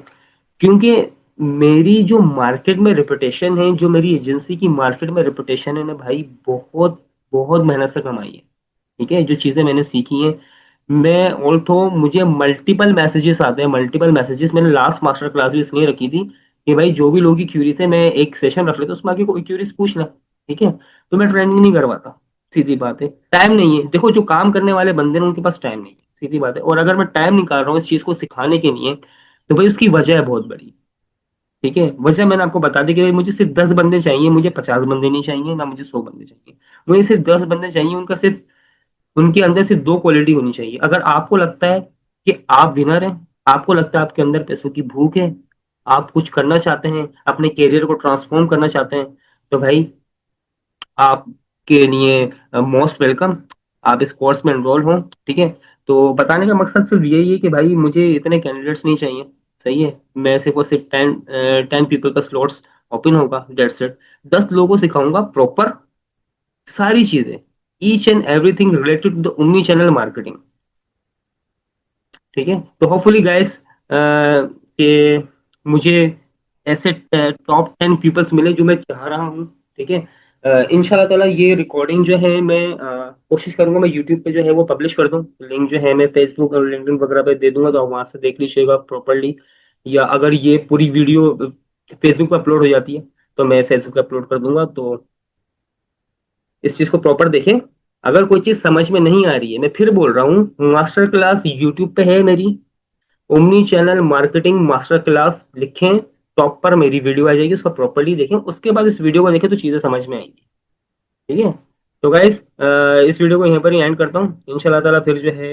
क्योंकि मेरी जो मार्केट में रेपुटेशन है, जो मेरी एजेंसी की मार्केट में रेपुटेशन है ना भाई, बहुत बहुत मेहनत से कमाई है। ठीक है, जो चीजें मैंने सीखी हैं, मैं ऑल्थो मुझे मल्टीपल मैसेजेस आते हैं, मल्टीपल मैसेजेस। मैंने लास्ट मास्टर क्लास भी इसलिए रखी थी कि भाई जो भी लोगों की क्यूरीज है, मैं एक सेशन रख लेता हूँ, उसमें आके कोई क्यूरीज पूछ ले। ठीक है, तो मैं ट्रेनिंग नहीं करवाता, सीधी बात है, टाइम नहीं है। देखो जो काम करने वाले बंदे हैं उनके पास टाइम नहीं है, सीधी बात है। और अगर मैं टाइम निकाल रहा हूँ इस चीज को सिखाने के लिए, तो भाई उसकी वजह है बहुत बड़ी। ठीक है, वजह मैंने आपको बता दी कि भाई मुझे सिर्फ 10 बंदे चाहिए, मुझे 50 बंदे नहीं चाहिए, ना मुझे 100 बंदे चाहिए। मुझे सिर्फ 10 बंदे चाहिए, उनका सिर्फ, उनके अंदर सिर्फ दो क्वालिटी होनी चाहिए। अगर आपको लगता है कि आप विनर हैं, आपको लगता है आपके अंदर पैसों की भूख है, आप कुछ करना चाहते हैं, अपने करियर को ट्रांसफॉर्म करना चाहते हैं, तो भाई आपके लिए मोस्ट वेलकम, आप इस कोर्स में एनरोल हों। ठीक है, तो बताने का मकसद सिर्फ यही है कि भाई मुझे इतने कैंडिडेट्स नहीं चाहिए। सही है, मैं सिर्फ और सिर्फ 10 पीपल का स्लॉट्स ओपन होगा, डेट्स इट। 10 लोगों को सिखाऊंगा प्रॉपर सारी चीजें, each and everything related to the omni channel marketing. ठीक है, तो होपफुली गाइस कि मुझे ऐसे टॉप 10 पीपल्स मिले जो मैं चाह रहा हूँ। ठीक है, इंशाल्लाह ताला ये रिकॉर्डिंग जो है मैं कोशिश करूंगा मैं यूट्यूब पे जो है वो पब्लिश कर दूं। लिंक जो है मैं फेसबुक और लिंक्डइन वगैरह पे दे दूंगा, तो आप वहां से देख लीजिएगा प्रॉपरली। या अगर ये पूरी वीडियो फेसबुक पे अपलोड हो जाती है, तो मैं फेसबुक पे अपलोड कर दूंगा। तो इस चीज को प्रॉपर देखें। अगर कोई चीज समझ में नहीं आ रही है, मैं फिर बोल रहा हूँ, मास्टर क्लास यूट्यूब पे है मेरी, omni channel marketing master class लिखें, टॉप पर मेरी वीडियो आ जाएगी, उसको प्रॉपर्ली देखें, उसके बाद इस वीडियो को देखें तो चीजें समझ में आएंगी। ठीक है, तो गाइस इस वीडियो को यहीं पर ही एंड करता हूँ। इंशाल्लाह ताला फिर जो है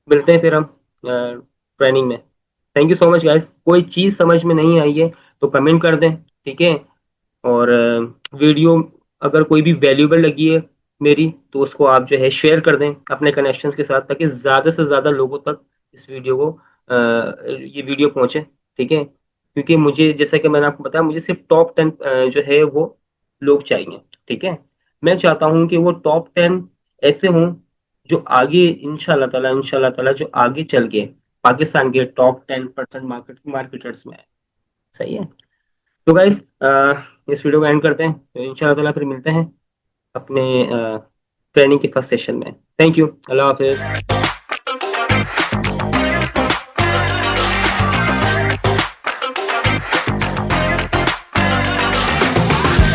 मिलते हैं फिर हम ट्रेनिंग में। Thank you so much guys. कोई चीज समझ में नहीं आई है तो कमेंट कर दें। ठीक है, और वीडियो अगर कोई भी वैल्यूबल लगी है मेरी, तो उसको आप जो है शेयर कर दें अपने कनेक्शंस के साथ, ताकि ज़्यादा से ज़्यादा लोगों तक इस वीडियो को ये वीडियो पहुंचे। ठीक है, क्योंकि मुझे जैसा कि मैंने आपको बताया, मुझे सिर्फ टॉप 10 जो है वो लोग चाहिए। ठीक है, मैं चाहता हूं कि वो टॉप 10 ऐसे हों जो आगे इंशाल्लाह ताला जो आगे चल के पाकिस्तान के टॉप 10% मार्केटर्स में है। सही है, तो गाइस इस वीडियो को एंड करते हैं, तो इंशाल्लाह ताला फिर मिलते हैं अपने ट्रेनिंग के फर्स्ट सेशन में। Thank you, Allah Hafiz.